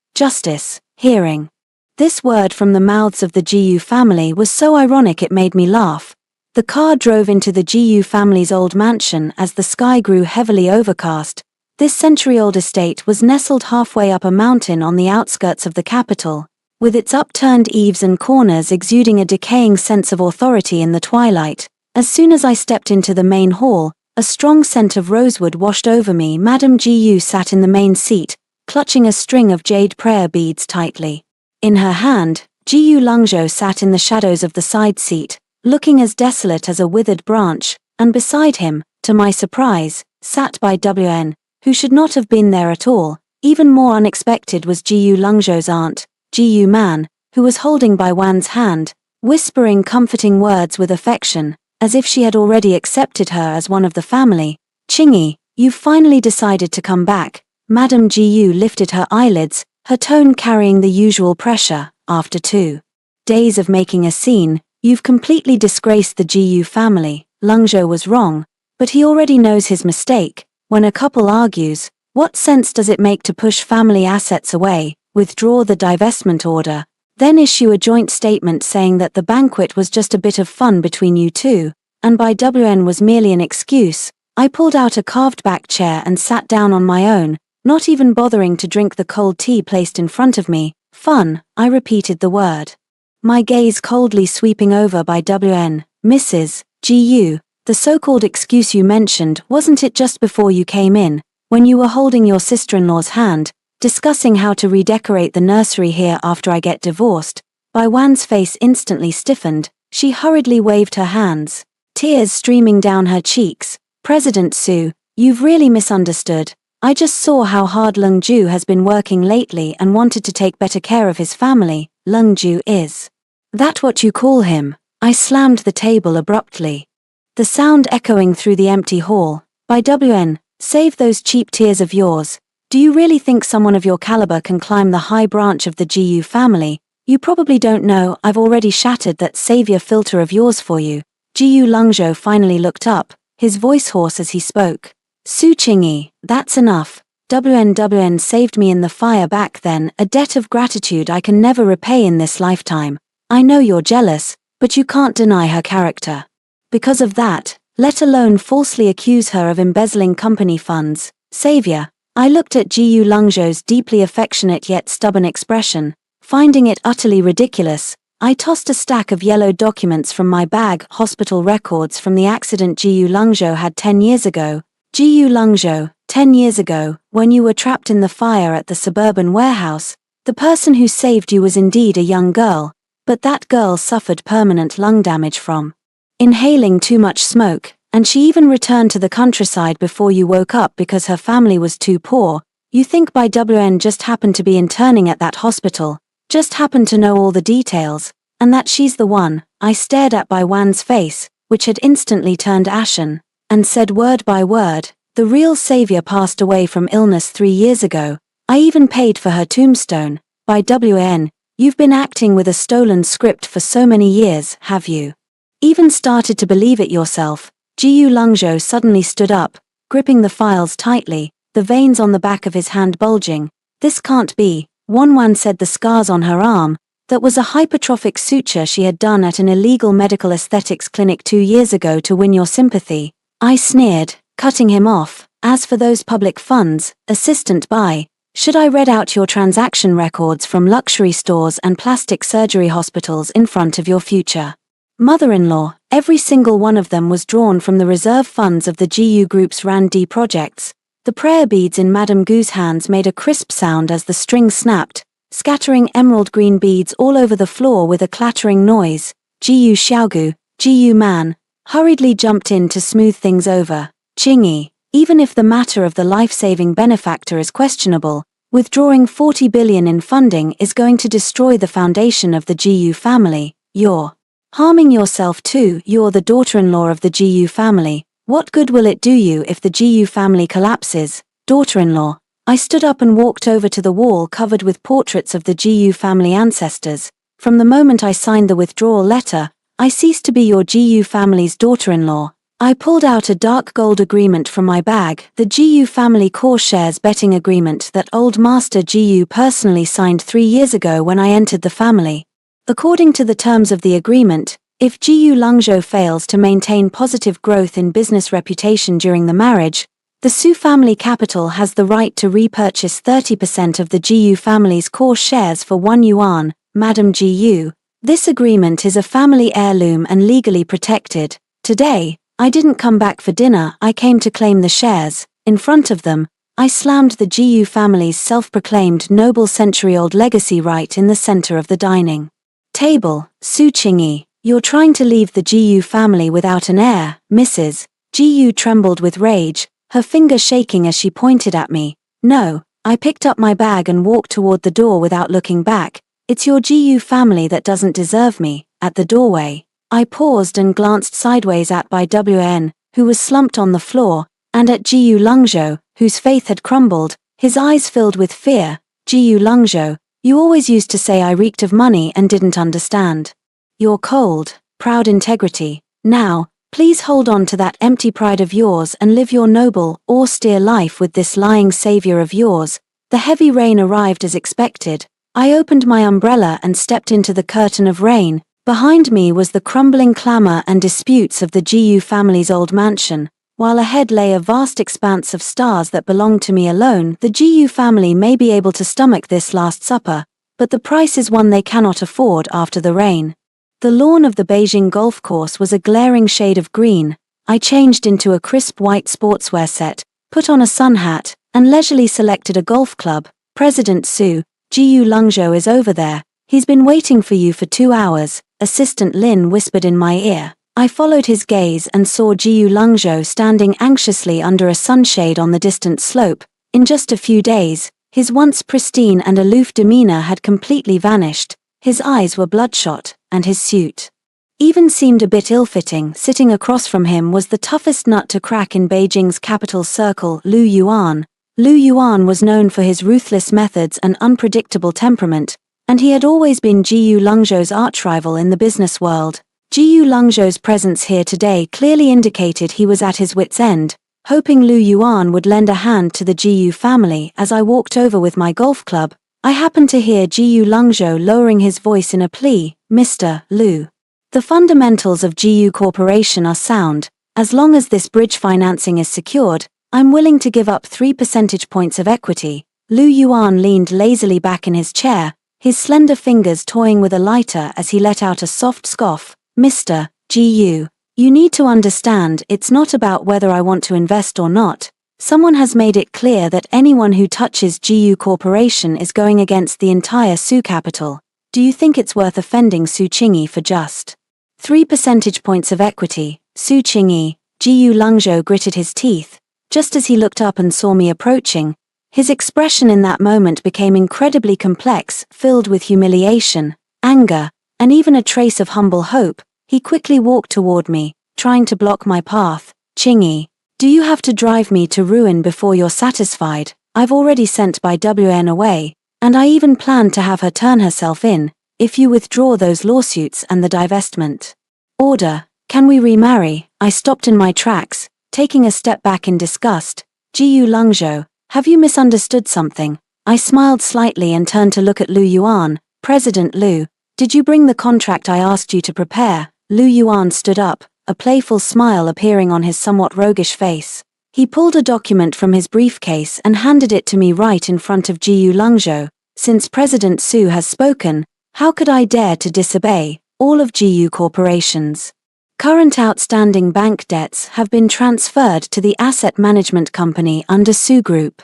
Hearing this word from the mouths of the Jiyu family was so ironic it made me laugh. The car drove into the Jiyu family's old mansion as the sky grew heavily overcast. This century-old estate was nestled halfway up a mountain on the outskirts of the capital, with its upturned eaves and corners exuding a decaying sense of authority in the twilight. As soon as I stepped into the main hall, a strong scent of rosewood washed over me. Madame Jiyu sat in the main seat, clutching a string of jade prayer beads tightly. In her hand, Jiyu Lungzhou sat in the shadows of the side seat, looking as desolate as a withered branch, and beside him, to my surprise, sat Bai Wn, who should not have been there at all. Even more unexpected was Jiyu Lungzhou's aunt, Jiyu Man, who was holding Bai Wan's hand, whispering comforting words with affection, as if she had already accepted her as one of the family. Qingyi, you've finally decided to come back. Madame Jiyu lifted her eyelids, her tone carrying the usual pressure. After 2 days of making a scene, you've completely disgraced the Jiyu family. Lungzhou was wrong, but he already knows his mistake. When a couple argues, what sense does it make to push family assets away, withdraw the divestment order, then issue a joint statement saying that the banquet was just a bit of fun between you two, and Bai Wn was merely an excuse? I pulled out a carved-back chair and sat down on my own, not even bothering to drink the cold tea placed in front of me. Fun, I repeated the word, my gaze coldly sweeping over Bai Wn. Mrs. Jiyu, the so-called excuse you mentioned, wasn't it just before you came in, when you were holding your sister-in-law's hand, discussing how to redecorate the nursery here after I get divorced? Bai Wan's face instantly stiffened. She hurriedly waved her hands, tears streaming down her cheeks. President Su, you've really misunderstood. I just saw how hard Lungzhou has been working lately and wanted to take better care of his family. Lungzhou is that what you call him? I slammed the table abruptly, the sound echoing through the empty hall. Bai Wn, save those cheap tears of yours. Do you really think someone of your caliber can climb the high branch of the Jiyu family? You probably don't know I've already shattered that savior filter of yours for you. Jiyu Lungzhou finally looked up, his voice hoarse as he spoke. Su Qingyi, that's enough. Wn saved me in the fire back then, a debt of gratitude I can never repay in this lifetime. I know you're jealous, but you can't deny her character. Because of that, let alone falsely accuse her of embezzling company funds. Savior. I looked at Jiyu Lungzhou's deeply affectionate yet stubborn expression, finding it utterly ridiculous. I tossed a stack of yellowed documents from my bag, hospital records from the accident Jiyu Lungzhou had 10 years ago. Jiyu Lungzhou, 10 years ago, when you were trapped in the fire at the suburban warehouse, the person who saved you was indeed a young girl, but that girl suffered permanent lung damage from inhaling too much smoke, and she even returned to the countryside before you woke up because her family was too poor. You think Bai Wn just happened to be interning at that hospital, just happened to know all the details, and that she's the one? I stared at Bai Wan's face, which had instantly turned ashen, and said word by word, the real savior passed away from illness 3 years ago. I even paid for her tombstone. Bai Wn, you've been acting with a stolen script for so many years, have you? Even started to believe it yourself? Jiyu Lungzhou suddenly stood up, gripping the files tightly, the veins on the back of his hand bulging. This can't be, Wanwan said. The scars on her arm, that was a hypertrophic suture she had done at an illegal medical aesthetics clinic 2 years ago to win your sympathy. I sneered, cutting him off. As for those public funds, assistant by, should I read out your transaction records from luxury stores and plastic surgery hospitals in front of your future mother-in-law? Every single one of them was drawn from the reserve funds of the GU Group's RAND-D projects. The prayer beads in Madame Gu's hands made a crisp sound as the string snapped, scattering emerald green beads all over the floor with a clattering noise. GU Xiaogu, GU Man, hurriedly jumped in to smooth things over. Qingyi, even if the matter of the life-saving benefactor is questionable, withdrawing 40 billion in funding is going to destroy the foundation of the GU family. You're harming yourself too. You're the daughter-in-law of the GU family. What good will it do you if the GU family collapses? Daughter-in-law. I stood up and walked over to the wall covered with portraits of the GU family ancestors. From the moment I signed the withdrawal letter, I ceased to be your GU family's daughter-in-law. I pulled out a dark gold agreement from my bag, the GU family core shares betting agreement that old Master GU personally signed 3 years ago when I entered the family. According to the terms of the agreement, if GU Langzhou fails to maintain positive growth in business reputation during the marriage, the Su family capital has the right to repurchase 30% of the GU family's core shares for 1 yuan, Madam GU. This agreement is a family heirloom and legally protected. Today, I didn't come back for dinner, I came to claim the shares. In front of them, I slammed the GU family's self-proclaimed noble century-old legacy right in the center of the dining table. Su Qingyi, you're trying to leave the GU family without an heir, Mrs. GU trembled with rage, her finger shaking as she pointed at me. No, I picked up my bag and walked toward the door without looking back. It's your GU family that doesn't deserve me. At the doorway, I paused and glanced sideways at Bai Wn, who was slumped on the floor, and at GU Langzhou, whose faith had crumbled, his eyes filled with fear. GU Langzhou, you always used to say I reeked of money and didn't understand. Your cold, proud integrity. Now, please hold on to that empty pride of yours and live your noble, austere life with this lying savior of yours. The heavy rain arrived as expected. I opened my umbrella and stepped into the curtain of rain. Behind me was the crumbling clamor and disputes of the GU family's old mansion, while ahead lay a vast expanse of stars that belonged to me alone. The GU family may be able to stomach this last supper, but the price is one they cannot afford after the rain. The lawn of the Beijing golf course was a glaring shade of green. I changed into a crisp white sportswear set, put on a sun hat, and leisurely selected a golf club. President Su, GU Langzhou is over there. He's been waiting for you for 2 hours, Assistant Lin whispered in my ear. I followed his gaze and saw GU Langzhou standing anxiously under a sunshade on the distant slope. In just a few days, his once pristine and aloof demeanor had completely vanished. His eyes were bloodshot, and his suit even seemed a bit ill-fitting. Sitting across from him was the toughest nut to crack in Beijing's capital circle, Lu Yuan. Lu Yuan was known for his ruthless methods and unpredictable temperament, and he had always been GU Langzhou's arch-rival in the business world. GU Langzhou's presence here today clearly indicated he was at his wits' end, hoping Lu Yuan would lend a hand to the GU family. As I walked over with my golf club, I happened to hear GU Langzhou lowering his voice in a plea. Mr. Lu, the fundamentals of GU Corporation are sound. As long as this bridge financing is secured, I'm willing to give up 3 percentage points of equity. Lu Yuan leaned lazily back in his chair, his slender fingers toying with a lighter as he let out a soft scoff. Mr. GU, you need to understand, it's not about whether I want to invest or not. Someone has made it clear that anyone who touches GU Corporation is going against the entire Su capital. Do you think it's worth offending Su Qingyi for just 3 percentage points of equity? Su Qingyi, GU Langzhou gritted his teeth. Just as he looked up and saw me approaching, his expression in that moment became incredibly complex, filled with humiliation, anger, and even a trace of humble hope. He quickly walked toward me, trying to block my path. Qingyi, do you have to drive me to ruin before you're satisfied? I've already sent Bai Wn away, and I even planned to have her turn herself in, if you withdraw those lawsuits and the divestment order. Can we remarry? I stopped in my tracks, taking a step back in disgust. GU Langzhou, have you misunderstood something? I smiled slightly and turned to look at Lu Yuan. President Lu, did you bring the contract I asked you to prepare? Lu Yuan stood up, a playful smile appearing on his somewhat roguish face. He pulled a document from his briefcase and handed it to me right in front of Jiyu Lungzhou. Since President Su has spoken, how could I dare to disobey? All of Jiyu Corporation's current outstanding bank debts have been transferred to the asset management company under Su Group.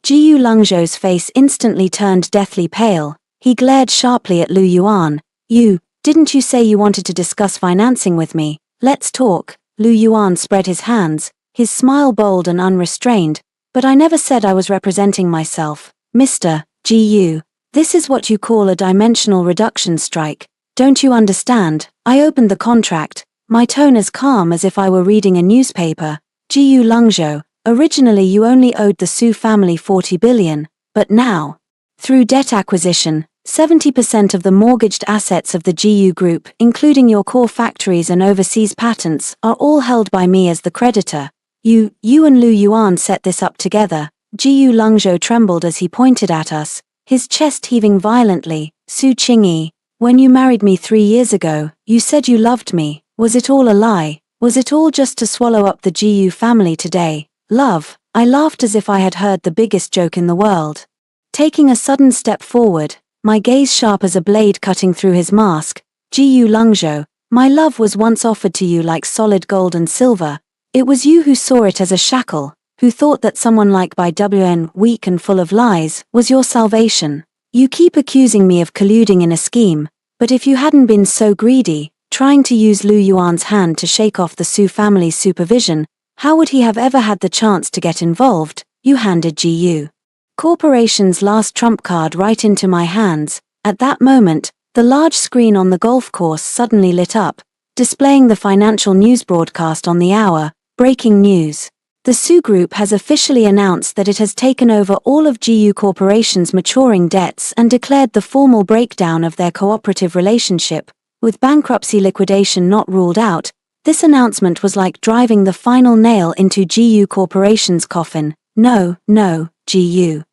Jiyu Lungzhou's face instantly turned deathly pale. He glared sharply at Lu Yuan. Didn't you say you wanted to discuss financing with me? Let's talk. Lu Yuan spread his hands, his smile bold and unrestrained. But I never said I was representing myself. Mr. Jiyu, this is what you call a dimensional reduction strike. Don't you understand? I opened the contract, my tone as calm as if I were reading a newspaper. Jiyu Lungzhou, originally you only owed the Su family 40 billion, but now, through debt acquisition, 70% of the mortgaged assets of the Jiyu Group, including your core factories and overseas patents, are all held by me as the creditor. You and Lu Yuan set this up together. Jiyu Lungzhou trembled as he pointed at us, his chest heaving violently. Su Qingyi, when you married me 3 years ago, you said you loved me. Was it all a lie? Was it all just to swallow up the Jiyu family today? Love? I laughed as if I had heard the biggest joke in the world. Taking a sudden step forward, my gaze sharp as a blade cutting through his mask, Jiyu Lungzhou, my love was once offered to you like solid gold and silver. It was you who saw it as a shackle, who thought that someone like Bai Wn, weak and full of lies, was your salvation. You keep accusing me of colluding in a scheme, but if you hadn't been so greedy, trying to use Lu Yuan's hand to shake off the Su family's supervision, how would he have ever had the chance to get involved? You handed Jiyu Corporation's last trump card right into my hands. At that moment, the large screen on the golf course suddenly lit up, displaying the financial news broadcast on the hour. Breaking news. The Su Group has officially announced that it has taken over all of Jiyu Corporation's maturing debts and declared the formal breakdown of their cooperative relationship. With bankruptcy liquidation not ruled out, this announcement was like driving the final nail into Jiyu Corporation's coffin. No, Jiyu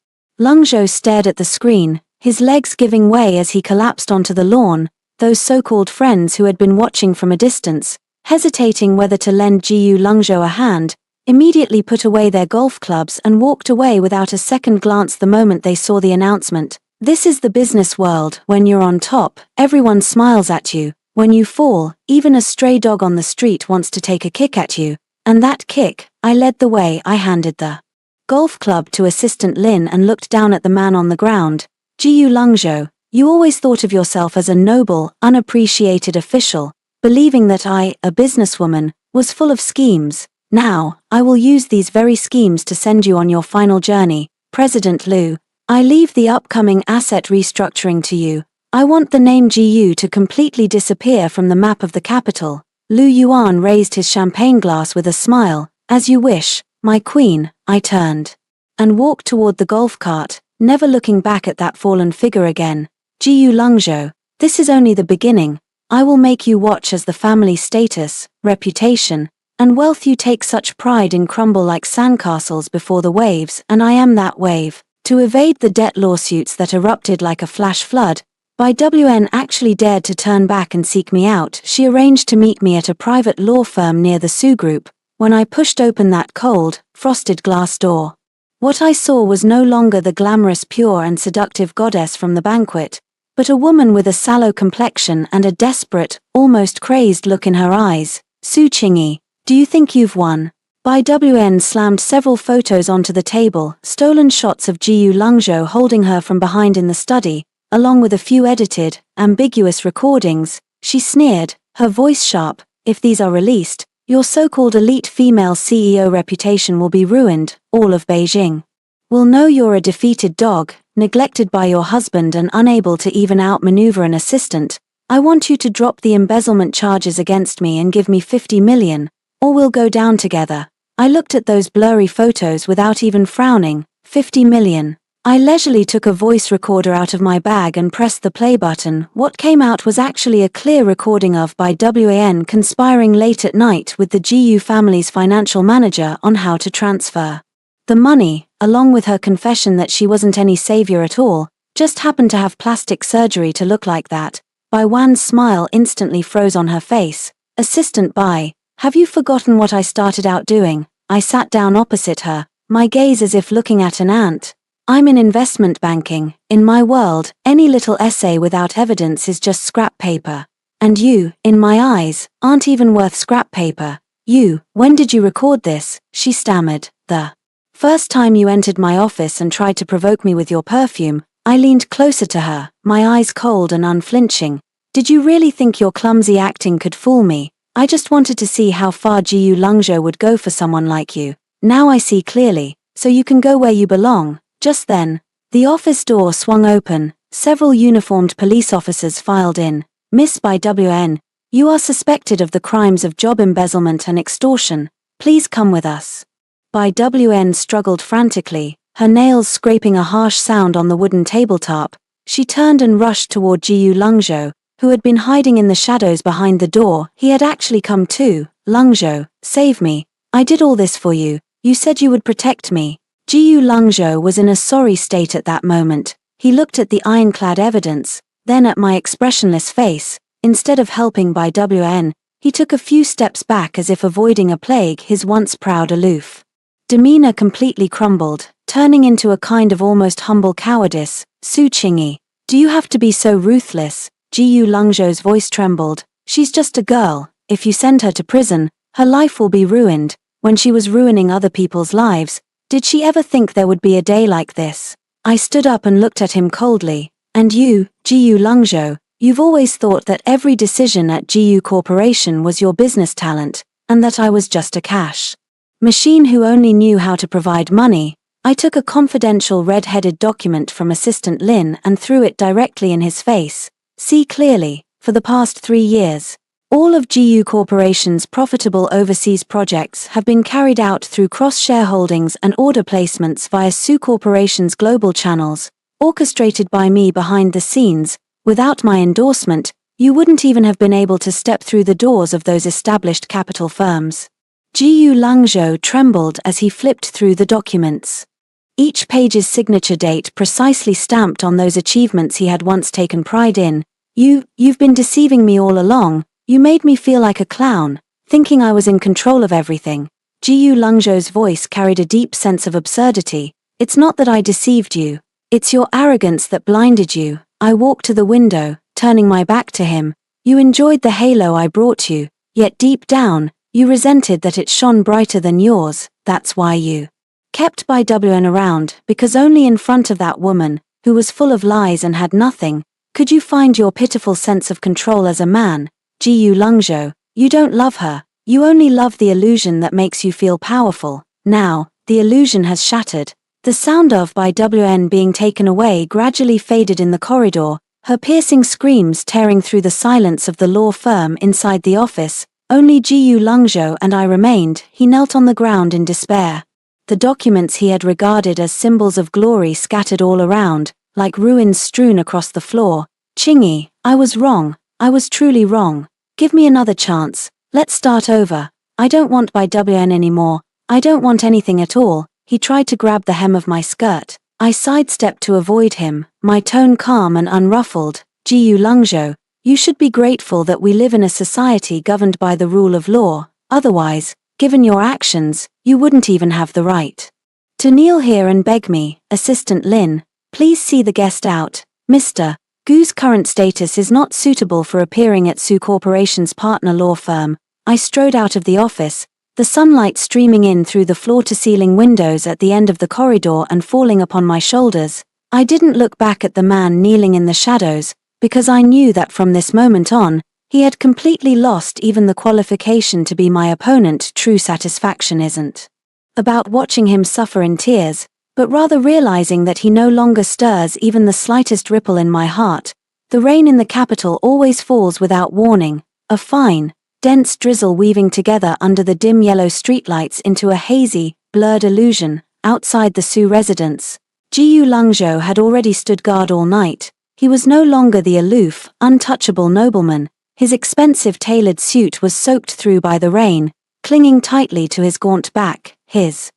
Lungzhou stared at the screen, his legs giving way as he collapsed onto the lawn. Those so-called friends who had been watching from a distance, hesitating whether to lend Jiyu Lungzhou a hand, immediately put away their golf clubs and walked away without a second glance the moment they saw the announcement. This is the business world. When you're on top, everyone smiles at you. When you fall, even a stray dog on the street wants to take a kick at you. And that kick, I led the way. I handed the golf club to Assistant Lin and looked down at the man on the ground. Jiyu Lungzhou, you always thought of yourself as a noble, unappreciated official, believing that I, a businesswoman, was full of schemes. Now, I will use these very schemes to send you on your final journey. President Lu, I leave the upcoming asset restructuring to you. I want the name Jiyu to completely disappear from the map of the capital. Lu Yuan raised his champagne glass with a smile. As you wish, my queen. I turned and walked toward the golf cart, never looking back at that fallen figure again. Jiyu Lungzhou, this is only the beginning. I will make you watch as the family status, reputation, and wealth you take such pride in crumble like sandcastles before the waves, and I am that wave. To evade the debt lawsuits that erupted like a flash flood, Bai Wn actually dared to turn back and seek me out. She arranged to meet me at a private law firm near the Su Group. When I pushed open that cold, frosted glass door, what I saw was no longer the glamorous, pure and seductive goddess from the banquet, but a woman with a sallow complexion and a desperate, almost crazed look in her eyes. Su Qingyi, do you think you've won? Bai Wn slammed several photos onto the table, stolen shots of Jiyu Lungzhou holding her from behind in the study, along with a few edited, ambiguous recordings. She sneered, her voice sharp. If these are released, your so-called elite female CEO reputation will be ruined. All of Beijing will know you're a defeated dog, neglected by your husband and unable to even outmaneuver an assistant. I want you to drop the embezzlement charges against me and give me 50 million, or we'll go down together. I looked at those blurry photos without even frowning. 50 million. I leisurely took a voice recorder out of my bag and pressed the play button. What came out was actually a clear recording of Bai Wn conspiring late at night with the Jiyu family's financial manager on how to transfer the money. along with her confession that she wasn't any savior at all, just happened to have plastic surgery to look like that. Bai Wan's smile instantly froze on her face. Assistant Bai, have you forgotten what I started out doing? I sat down opposite her, my gaze as if looking at an ant. I'm in investment banking. In my world, any little essay without evidence is just scrap paper. And you, in my eyes, aren't even worth scrap paper. When did you record this? She stammered. The first time you entered my office and tried to provoke me with your perfume. I leaned closer to her, my eyes cold and unflinching. Did you really think your clumsy acting could fool me? I just wanted to see how far Jiyu Lungzhou would go for someone like you. Now I see clearly, so you can go where you belong. Just then, the office door swung open, several uniformed police officers filed in. Miss Bai Wn, you are suspected of the crimes of job embezzlement and extortion. Please come with us. Bai Wn struggled frantically, her nails scraping a harsh sound on the wooden tabletop. She turned and rushed toward Jiyu Lungzhou, who had been hiding in the shadows behind the door. He had actually come too. Lungzhou, save me. I did all this for you. You said you would protect me. Jiyu Lungzhou was in a sorry state at that moment. He looked at the ironclad evidence, then at my expressionless face. Instead of helping Bai Wn, he took a few steps back as if avoiding a plague, his once proud aloof demeanor completely crumbled, turning into a kind of almost humble cowardice. Su Qingyi, do you have to be so ruthless? Jiyu Lungzhou's voice trembled. She's just a girl. If you send her to prison, her life will be ruined. When she was ruining other people's lives, did she ever think there would be a day like this? I stood up and looked at him coldly. And you, Jiyu Lungzhou, you've always thought that every decision at Jiyu Corporation was your business talent, and that I was just a cash machine who only knew how to provide money. I took a confidential red-headed document from Assistant Lin and threw it directly in his face. See clearly, for the past 3 years, all of Jiyu Corporation's profitable overseas projects have been carried out through cross-shareholdings and order placements via Su Corporation's global channels, orchestrated by me behind the scenes. Without my endorsement, you wouldn't even have been able to step through the doors of those established capital firms. Jiyu Lungzhou trembled as he flipped through the documents. Each page's signature date precisely stamped on those achievements he had once taken pride in. You've been deceiving me all along. You made me feel like a clown, thinking I was in control of everything. Jiyu Lungzhou's voice carried a deep sense of absurdity. It's not that I deceived you. It's your arrogance that blinded you. I walked to the window, turning my back to him. You enjoyed the halo I brought you, yet deep down, you resented that it shone brighter than yours. That's why you kept Bai Wn around, because only in front of that woman, who was full of lies and had nothing, could you find your pitiful sense of control as a man. Jiyu Lungzhou, you don't love her. You only love the illusion that makes you feel powerful. Now, the illusion has shattered. The sound of Bai Wn being taken away gradually faded in the corridor, her piercing screams tearing through the silence of the law firm inside the office. Only Jiyu Lungzhou and I remained. He knelt on the ground in despair. The documents he had regarded as symbols of glory scattered all around, like ruins strewn across the floor. Qingyi, I was wrong. I was truly wrong. Give me another chance. Let's start over. I don't want Bai Wn anymore. I don't want anything at all. He tried to grab the hem of my skirt. I sidestepped to avoid him, my tone calm and unruffled. Jiyu Lungzhou, you should be grateful that we live in a society governed by the rule of law. Otherwise, given your actions, you wouldn't even have the right to kneel here and beg me. Assistant Lin, please see the guest out. Mr. Gu's current status is not suitable for appearing at Su Corporation's partner law firm. I strode out of the office, the sunlight streaming in through the floor-to-ceiling windows at the end of the corridor and falling upon my shoulders. I didn't look back at the man kneeling in the shadows, because I knew that from this moment on, he had completely lost even the qualification to be my opponent. True satisfaction isn't about watching him suffer in tears, but rather realizing that he no longer stirs even the slightest ripple in my heart. The rain in the capital always falls without warning, a fine, dense drizzle weaving together under the dim yellow streetlights into a hazy, blurred illusion. Outside the Su residence, Jiyu Lungzhou had already stood guard all night. He was no longer the aloof, untouchable nobleman. His expensive tailored suit was soaked through by the rain, clinging tightly to his gaunt back. His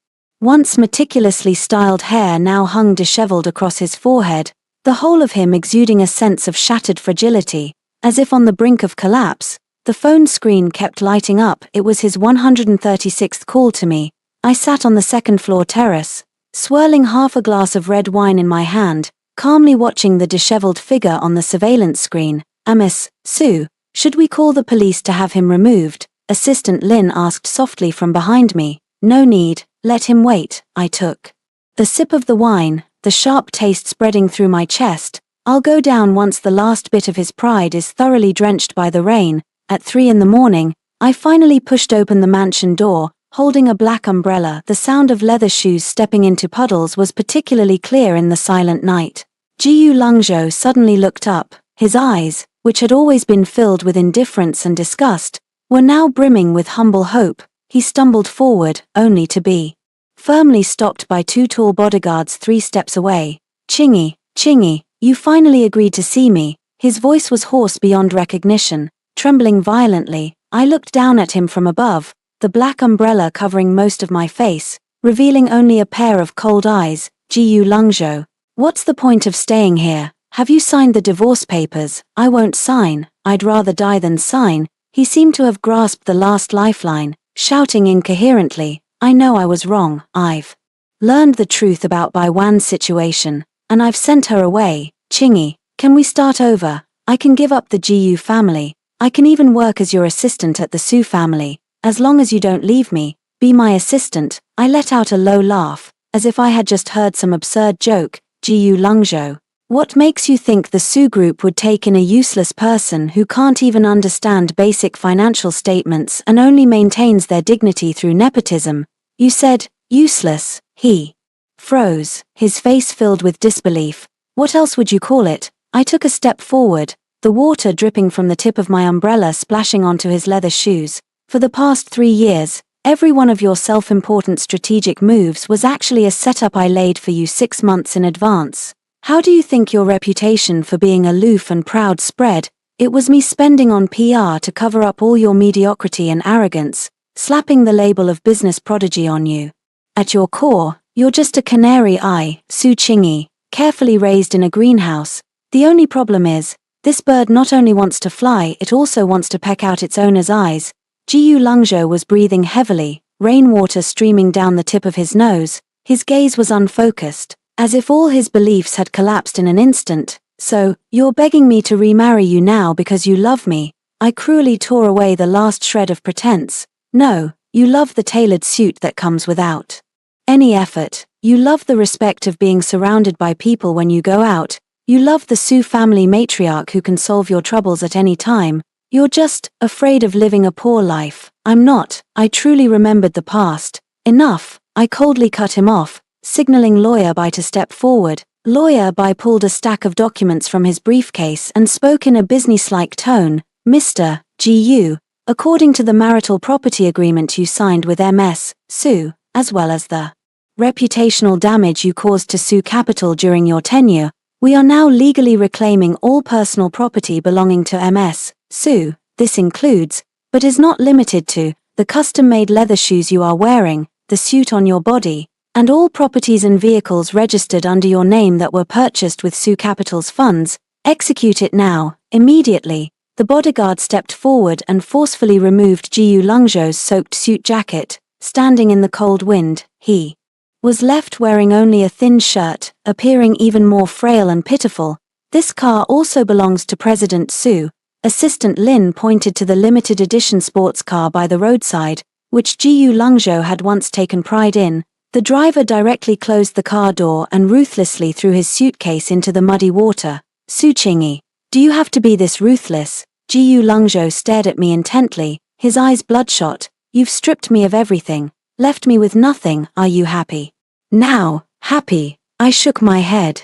once meticulously styled hair now hung disheveled across his forehead, the whole of him exuding a sense of shattered fragility, as if on the brink of collapse. The phone screen kept lighting up. It was his 136th call to me. I sat on the second-floor terrace, swirling half a glass of red wine in my hand, calmly watching the disheveled figure on the surveillance screen. Miss Sue, should we call the police to have him removed? Assistant Lin asked softly from behind me. No need, let him wait. I took the sip of the wine, the sharp taste spreading through my chest. I'll go down once the last bit of his pride is thoroughly drenched by the rain. At 3 in the morning, I finally pushed open the mansion door, holding a black umbrella. The sound of leather shoes stepping into puddles was particularly clear in the silent night. Jiyu Lungzhou suddenly looked up. His eyes, which had always been filled with indifference and disgust, were now brimming with humble hope. He stumbled forward, only to be firmly stopped by 2 tall bodyguards 3 steps away. Chingy, you finally agreed to see me. His voice was hoarse beyond recognition. Trembling violently, I looked down at him from above, the black umbrella covering most of my face, revealing only a pair of cold eyes. Jiyu Lungzhou, what's the point of staying here? Have you signed the divorce papers? I won't sign. I'd rather die than sign. He seemed to have grasped the last lifeline, shouting incoherently, I know I was wrong. I've learned the truth about Bai Wan's situation, and I've sent her away. Chingy, can we start over? I can give up the Jiyu family. I can even work as your assistant at the Su family, as long as you don't leave me. Be my assistant. I let out a low laugh, as if I had just heard some absurd joke. Jiyu Lungzhou, what makes you think the Su group would take in a useless person who can't even understand basic financial statements and only maintains their dignity through nepotism? You said, useless. He froze, his face filled with disbelief. What else would you call it? I took a step forward, the water dripping from the tip of my umbrella splashing onto his leather shoes. For the past 3 years, every one of your self-important strategic moves was actually a setup I laid for you 6 months in advance. How do you think your reputation for being aloof and proud spread? It was me spending on PR to cover up all your mediocrity and arrogance, slapping the label of business prodigy on you. At your core, you're just a canary Su Chingy, carefully raised in a greenhouse. The only problem is, this bird not only wants to fly, it also wants to peck out its owner's eyes. Jiyu Lungzhou was breathing heavily, rainwater streaming down the tip of his nose. His gaze was unfocused, as if all his beliefs had collapsed in an instant. So, you're begging me to remarry you now because you love me? I cruelly tore away the last shred of pretense. No, you love the tailored suit that comes without any effort. You love the respect of being surrounded by people when you go out. You love the Su family matriarch who can solve your troubles at any time. You're just afraid of living a poor life. I'm not. I truly remembered the past. Enough. I coldly cut him off, signaling Lawyer Bai to step forward. Lawyer Bai pulled a stack of documents from his briefcase and spoke in a businesslike tone. Mr. Gu, according to the marital property agreement you signed with MS Su, as well as the reputational damage you caused to Su Capital during your tenure, we are now legally reclaiming all personal property belonging to MS Su. This includes, but is not limited to, the custom-made leather shoes you are wearing, the suit on your body, and all properties and vehicles registered under your name that were purchased with Su Capital's funds. Execute it now, immediately. The bodyguard stepped forward and forcefully removed Jiyu Lungzhou's soaked suit jacket. Standing in the cold wind, he was left wearing only a thin shirt, appearing even more frail and pitiful. This car also belongs to President Su. Assistant Lin pointed to the limited edition sports car by the roadside, which Jiyu Lungzhou had once taken pride in. The driver directly closed the car door and ruthlessly threw his suitcase into the muddy water. Su Chingy, do you have to be this ruthless? Jiyu Lungzhou stared at me intently, his eyes bloodshot. You've stripped me of everything, left me with nothing. Are you happy? Now, happy? I shook my head,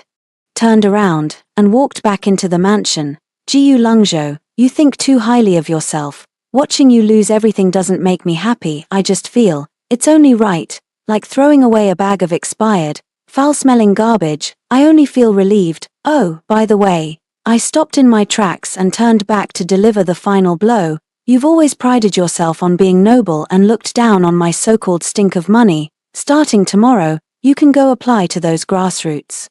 turned around, and walked back into the mansion. Jiyu Lungzhou, you think too highly of yourself. Watching you lose everything doesn't make me happy. I just feel it's only right, like throwing away a bag of expired, foul-smelling garbage. I only feel relieved. Oh, by the way, I stopped in my tracks and turned back to deliver the final blow. You've always prided yourself on being noble and looked down on my so-called stink of money. Starting tomorrow, you can go apply to those grassroots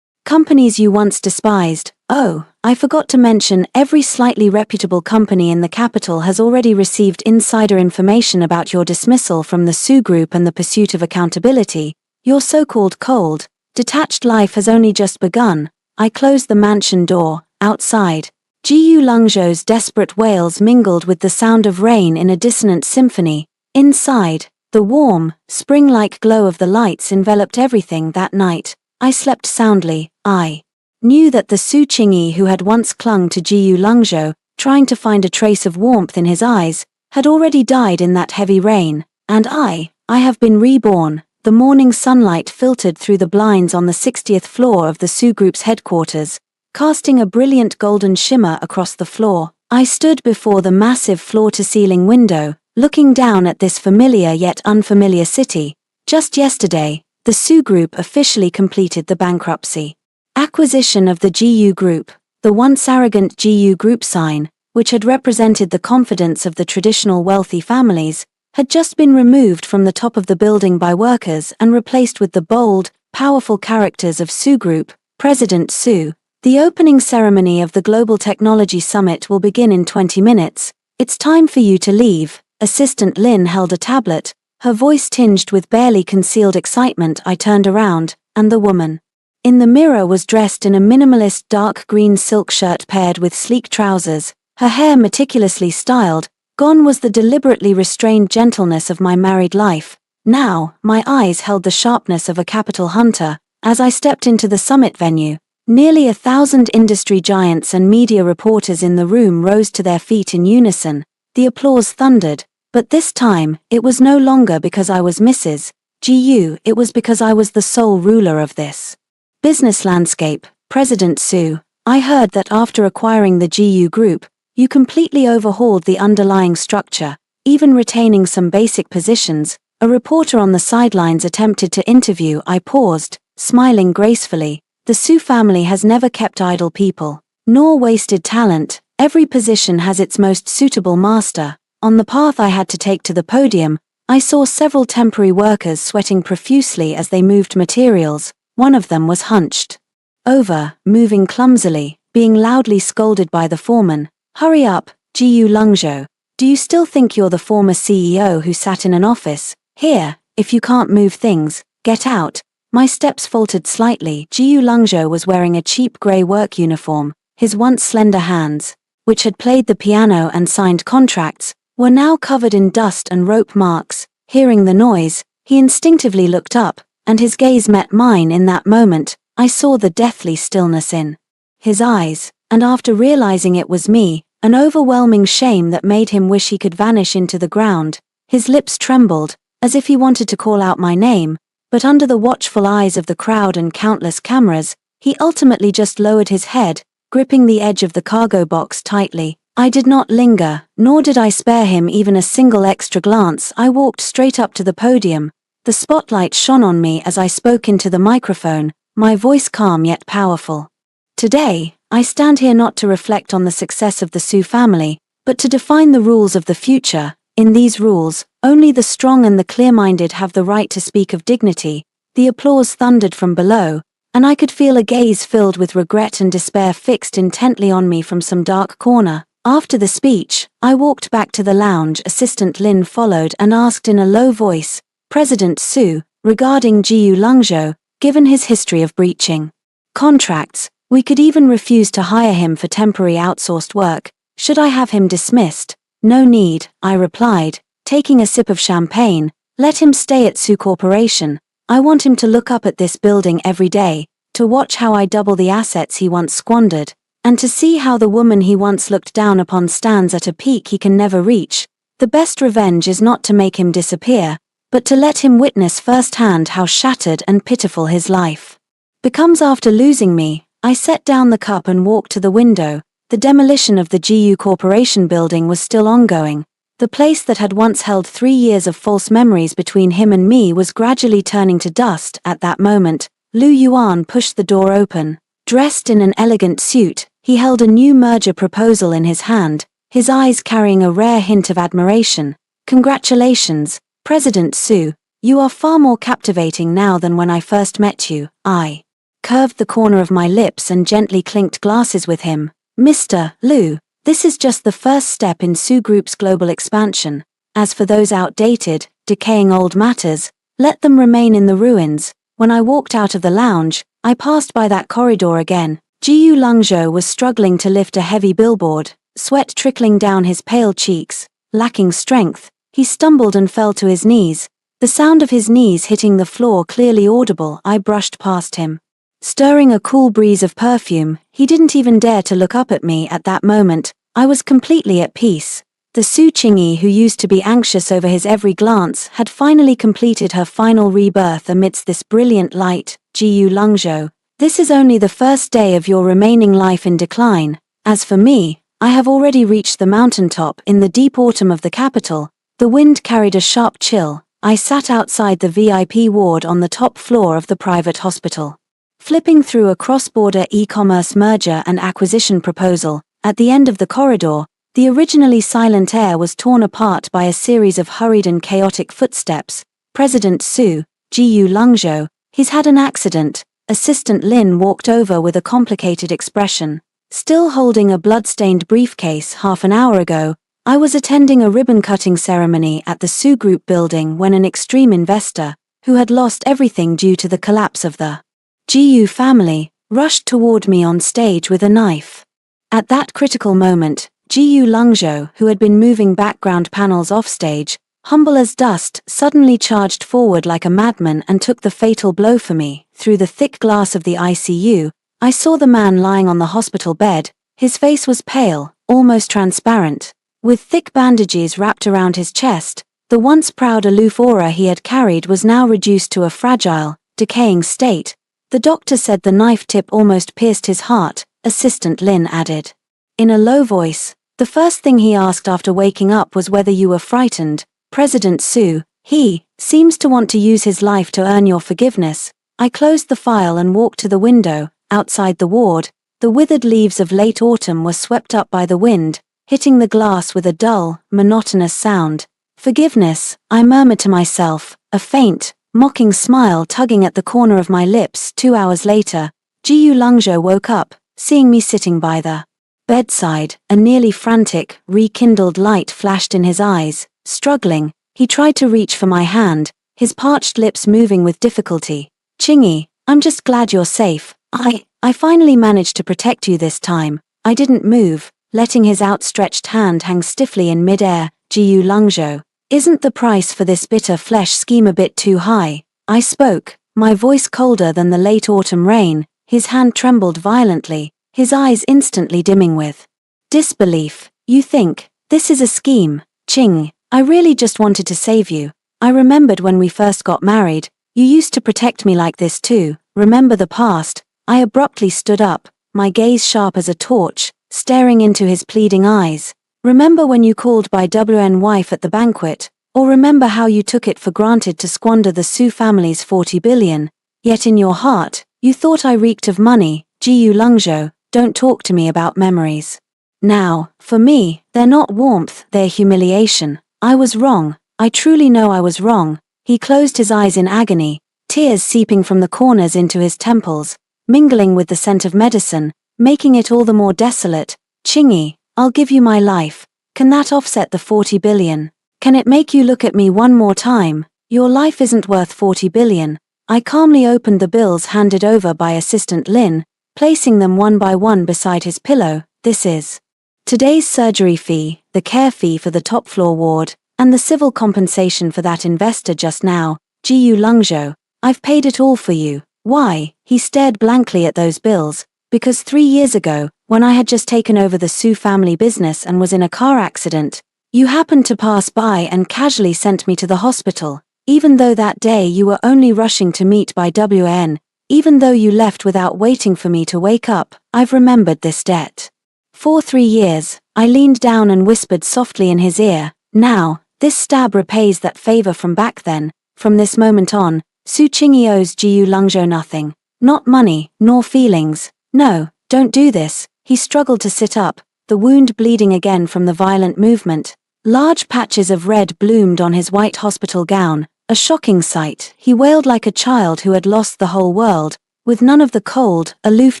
companies you once despised. Oh, I forgot to mention, every slightly reputable company in the capital has already received insider information about your dismissal from the Sue Group and the pursuit of accountability. Your so-called cold, detached life has only just begun. I closed the mansion door. Outside, Gu Lungzhou's desperate wails mingled with the sound of rain in a dissonant symphony. Inside, the warm, spring-like glow of the lights enveloped everything that night. I slept soundly. I knew that the Su Qingyi who had once clung to Gu Lungzhou, trying to find a trace of warmth in his eyes, had already died in that heavy rain, and I have been reborn. The morning sunlight filtered through the blinds on the 60th floor of the Su Group's headquarters, casting a brilliant golden shimmer across the floor. I stood before the massive floor-to-ceiling window, looking down at this familiar yet unfamiliar city. Just yesterday, the Su Group officially completed the bankruptcy acquisition of the Gu Group. The once arrogant Gu Group sign, which had represented the confidence of the traditional wealthy families, had just been removed from the top of the building by workers and replaced with the bold, powerful characters of Su Group, President Su. The opening ceremony of the Global Technology Summit will begin in 20 minutes. It's time for you to leave. Assistant Lin held a tablet, her voice tinged with barely concealed excitement. I turned around, and the woman in the mirror was dressed in a minimalist dark green silk shirt paired with sleek trousers, her hair meticulously styled. Gone was the deliberately restrained gentleness of my married life. Now, my eyes held the sharpness of a capital hunter. As I stepped into the summit venue, nearly 1,000 industry giants and media reporters in the room rose to their feet in unison. The applause thundered, but this time, it was no longer because I was Mrs. Gu, it was because I was the sole ruler of this business landscape. President Su, I heard that after acquiring the Gu Group, you completely overhauled the underlying structure, even retaining some basic positions. A reporter on the sidelines attempted to interview. I paused, smiling gracefully. The Su family has never kept idle people, nor wasted talent. Every position has its most suitable master. On the path I had to take to the podium, I saw several temporary workers sweating profusely as they moved materials. One of them was hunched over, moving clumsily, being loudly scolded by the foreman. Hurry up, Gu Lungzhou. Do you still think you're the former CEO who sat in an office? Here, if you can't move things, get out. My steps faltered slightly. Gu Lungzhou was wearing a cheap grey work uniform. His once slender hands, which had played the piano and signed contracts, were now covered in dust and rope marks. Hearing the noise, he instinctively looked up, and his gaze met mine. In that moment, I saw the deathly stillness in his eyes, and after realizing it was me, an overwhelming shame that made him wish he could vanish into the ground. His lips trembled, as if he wanted to call out my name, but under the watchful eyes of the crowd and countless cameras, he ultimately just lowered his head, gripping the edge of the cargo box tightly. I did not linger, nor did I spare him even a single extra glance. I walked straight up to the podium. The spotlight shone on me as I spoke into the microphone, my voice calm yet powerful. Today, I stand here not to reflect on the success of the Su family, but to define the rules of the future. In these rules, only the strong and the clear-minded have the right to speak of dignity. The applause thundered from below, and I could feel a gaze filled with regret and despair fixed intently on me from some dark corner. After the speech, I walked back to the lounge. Assistant Lin followed and asked in a low voice, President Su, regarding Gu Lungzhou, given his history of breaching contracts, we could even refuse to hire him for temporary outsourced work. Should I have him dismissed? No need, I replied, taking a sip of champagne. Let him stay at Su Corporation. I want him to look up at this building every day, to watch how I double the assets he once squandered, and to see how the woman he once looked down upon stands at a peak he can never reach. The best revenge is not to make him disappear, but to let him witness firsthand how shattered and pitiful his life becomes after losing me. I set down the cup and walked to the window. The demolition of the Gu Corporation building was still ongoing. The place that had once held 3 years of false memories between him and me was gradually turning to dust. At that moment, Lu Yuan pushed the door open. Dressed in an elegant suit, he held a new merger proposal in his hand, his eyes carrying a rare hint of admiration. Congratulations, President Su. You are far more captivating now than when I first met you. I curved the corner of my lips and gently clinked glasses with him. Mr. Liu, this is just the first step in Su Group's global expansion. As for those outdated, decaying old matters, let them remain in the ruins. When I walked out of the lounge, I passed by that corridor again. Jiyu Lungzhou was struggling to lift a heavy billboard, sweat trickling down his pale cheeks. Lacking strength, he stumbled and fell to his knees. The sound of his knees hitting the floor clearly audible. I brushed past him, stirring a cool breeze of perfume. He didn't even dare to look up at me at that moment. I was completely at peace. The Su Qingyi who used to be anxious over his every glance had finally completed her final rebirth amidst this brilliant light. Jiyu Lungzhou, this is only the first day of your remaining life in decline. As for me, I have already reached the mountaintop. In the deep autumn of the capital, the wind carried a sharp chill. I sat outside the VIP ward on the top floor of the private hospital, flipping through a cross-border e-commerce merger and acquisition proposal. At the end of the corridor, the originally silent air was torn apart by a series of hurried and chaotic footsteps. President Su, Jiyu Lungzhou, he's had an accident. Assistant Lin walked over with a complicated expression. Still holding a blood-stained briefcase. Half an hour ago, I was attending a ribbon-cutting ceremony at the Su Group building when an extreme investor, who had lost everything due to the collapse of the Jiyu family, rushed toward me on stage with a knife. At that critical moment, Jiyu Lungzhou, who had been moving background panels offstage, humble as dust, suddenly charged forward like a madman and took the fatal blow for me. Through the thick glass of the ICU, I saw the man lying on the hospital bed. His face was pale, almost transparent. With thick bandages wrapped around his chest, the once proud aloof aura he had carried was now reduced to a fragile, decaying state. The doctor said the knife tip almost pierced his heart. Assistant Lin added, in a low voice, the first thing he asked after waking up was whether you were frightened. President Su, he seems to want to use his life to earn your forgiveness. I closed the file and walked to the window. Outside the ward, the withered leaves of late autumn were swept up by the wind, hitting the glass with a dull, monotonous sound. Forgiveness, I murmured to myself, a faint, mocking smile tugging at the corner of my lips. 2 hours later, Jiyu Lungzhou woke up, seeing me sitting by the bedside. A nearly frantic, rekindled light flashed in his eyes. Struggling, he tried to reach for my hand, his parched lips moving with difficulty. Qingyi, I'm just glad you're safe. I finally managed to protect you this time. I didn't move, letting his outstretched hand hang stiffly in mid-air. Jiyu Lungzhou, isn't the price for this bitter flesh scheme a bit too high? I spoke, my voice colder than the late autumn rain. His hand trembled violently, his eyes instantly dimming with disbelief. You think this is a scheme? Qing, I really just wanted to save you. I remembered when we first got married, you used to protect me like this too. Remember the past. I abruptly stood up, my gaze sharp as a torch, staring into his pleading eyes. Remember when you called by WN wife at the banquet? Or remember how you took it for granted to squander the Su family's 40 billion? Yet in your heart, you thought I reeked of money. Jiyu Lungzhou, don't talk to me about memories. Now, for me, they're not warmth, they're humiliation. I was wrong. I truly know I was wrong. He closed his eyes in agony, tears seeping from the corners into his temples, mingling with the scent of medicine, making it all the more desolate. Qingyi, I'll give you my life. Can that offset the 40 billion? Can it make you look at me one more time? Your life isn't worth 40 billion. I calmly opened the bills handed over by Assistant Lin, placing them one by one beside his pillow. This is today's surgery fee, the care fee for the top floor ward, and the civil compensation for that investor just now. Jiyu Lungzhou, I've paid it all for you. Why? He stared blankly at those bills. Because 3 years ago, when I had just taken over the Su family business and was in a car accident, you happened to pass by and casually sent me to the hospital. Even though that day you were only rushing to meet by WN, even though you left without waiting for me to wake up, I've remembered this debt. For 3 years, I leaned down and whispered softly in his ear, now, this stab repays that favor from back then. From this moment on, Su Qingyi owes Jiyu Lungzhou nothing. Not money, nor feelings. No, don't do this. He struggled to sit up, the wound bleeding again from the violent movement. Large patches of red bloomed on his white hospital gown. A shocking sight, he wailed like a child who had lost the whole world, with none of the cold, aloof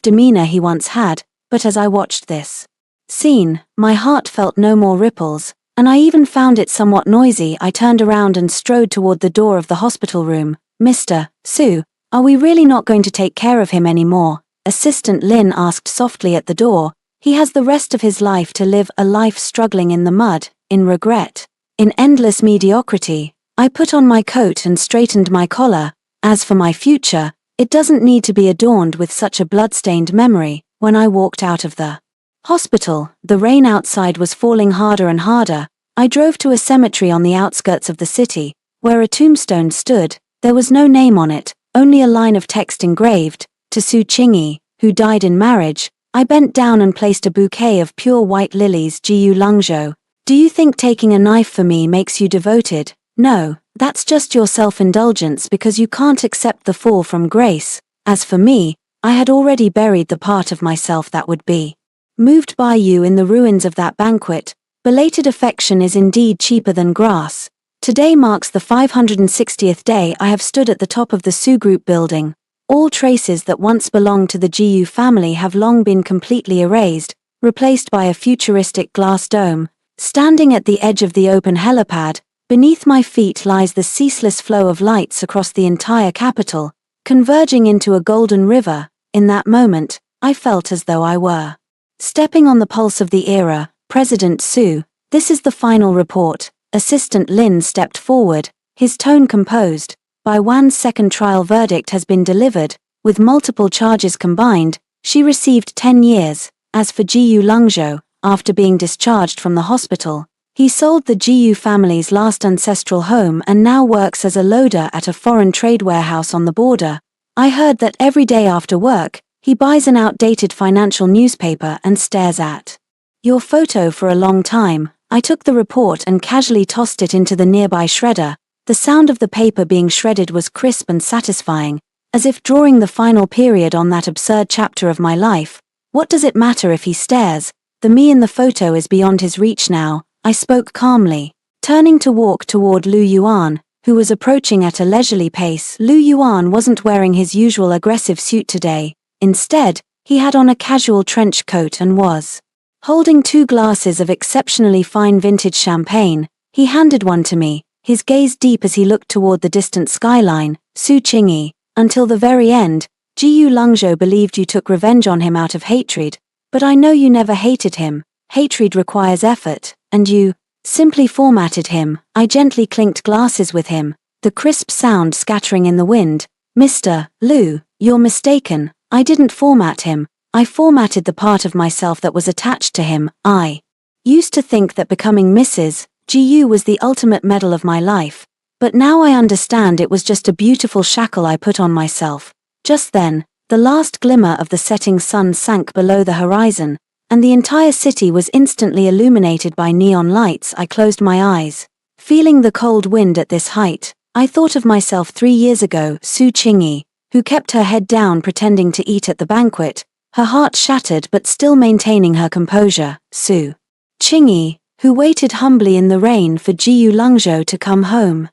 demeanor he once had, but as I watched this scene, my heart felt no more ripples, and I even found it somewhat noisy. I turned around and strode toward the door of the hospital room. "Mr. Sue, are we really not going to take care of him anymore?" Assistant Lin asked softly at the door. "He has the rest of his life to live, a life struggling in the mud, in regret, in endless mediocrity." I put on my coat and straightened my collar. As for my future, it doesn't need to be adorned with such a blood-stained memory. When I walked out of the hospital, the rain outside was falling harder and harder. I drove to a cemetery on the outskirts of the city, where a tombstone stood. There was no name on it, only a line of text engraved, "To Su Qingyi, who died in marriage." I bent down and placed a bouquet of pure white lilies. "Jiyu Lungzhou, do you think taking a knife for me makes you devoted? No, that's just your self-indulgence because you can't accept the fall from grace. As for me, I had already buried the part of myself that would be moved by you in the ruins of that banquet. Belated affection is indeed cheaper than grass. Today marks the 560th day I have stood at the top of the Su Group building. All traces that once belonged to the Jiyu family have long been completely erased, replaced by a futuristic glass dome. Standing at the edge of the open helipad, beneath my feet lies the ceaseless flow of lights across the entire capital, converging into a golden river. In that moment, I felt as though I were stepping on the pulse of the era. "President Su, this is the final report." Assistant Lin stepped forward, his tone composed. "Bai Wan's second trial verdict has been delivered. With multiple charges combined, she received 10 years. As for Jiyu Lungzhou, after being discharged from the hospital, he sold the Jiyu family's last ancestral home and now works as a loader at a foreign trade warehouse on the border. I heard that every day after work, he buys an outdated financial newspaper and stares at your photo for a long time." I took the report and casually tossed it into the nearby shredder. The sound of the paper being shredded was crisp and satisfying, as if drawing the final period on that absurd chapter of my life. What does it matter if he stares? The me in the photo is beyond his reach now. I spoke calmly, turning to walk toward Lu Yuan, who was approaching at a leisurely pace. Lu Yuan wasn't wearing his usual aggressive suit today. Instead, he had on a casual trench coat and was holding 2 glasses of exceptionally fine vintage champagne. He handed one to me, his gaze deep as he looked toward the distant skyline. "Su Qingyi, until the very end, Jiyu Lungzhou believed you took revenge on him out of hatred, but I know you never hated him. Hatred requires effort, and you simply formatted him." I gently clinked glasses with him, the crisp sound scattering in the wind. "Mr. Lu, you're mistaken. I didn't format him. I formatted the part of myself that was attached to him. I used to think that becoming Mrs. Jiyu was the ultimate medal of my life, but now I understand it was just a beautiful shackle I put on myself." Just then, the last glimmer of the setting sun sank below the horizon, and the entire city was instantly illuminated by neon lights. I closed my eyes, feeling the cold wind at this height. I thought of myself 3 years ago, Su Qingyi, who kept her head down pretending to eat at the banquet, her heart shattered but still maintaining her composure. Su Qingyi, who waited humbly in the rain for Jiyu Lungzhou to come home.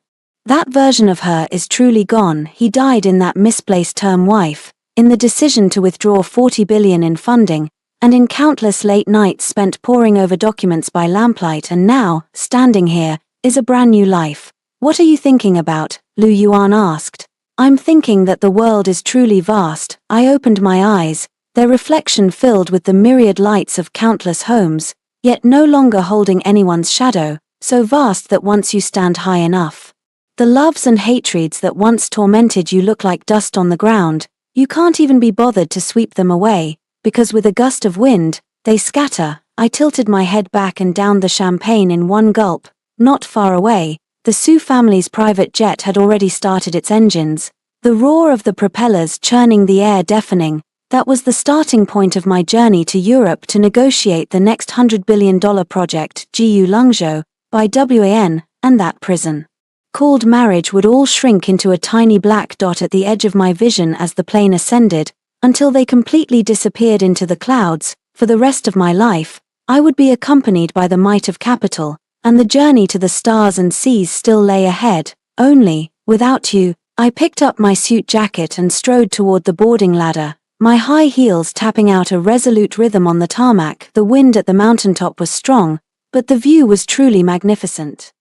That version of her is truly gone. He died in that misplaced term wife, in the decision to withdraw 40 billion in funding, and in countless late nights spent poring over documents by lamplight, and now, standing here, is a brand new life. "What are you thinking about?" Lu Yuan asked. "I'm thinking that the world is truly vast." I opened my eyes, their reflection filled with the myriad lights of countless homes, yet no longer holding anyone's shadow, so vast that once you stand high enough, the loves and hatreds that once tormented you look like dust on the ground. You can't even be bothered to sweep them away, because with a gust of wind, they scatter. I tilted my head back and downed the champagne in one gulp. Not far away, the Su family's private jet had already started its engines, the roar of the propellers churning the air deafening. That was the starting point of my journey to Europe to negotiate the next $100 billion project, Jiyu Lungzhou, by WAN, and that prison called marriage would all shrink into a tiny black dot at the edge of my vision as the plane ascended, until they completely disappeared into the clouds. For the rest of my life, I would be accompanied by the might of capital, and the journey to the stars and seas still lay ahead. Only, Without you, I picked up my suit jacket and strode toward the boarding ladder, my high heels tapping out a resolute rhythm on the tarmac. The wind at the mountaintop was strong, but the view was truly magnificent.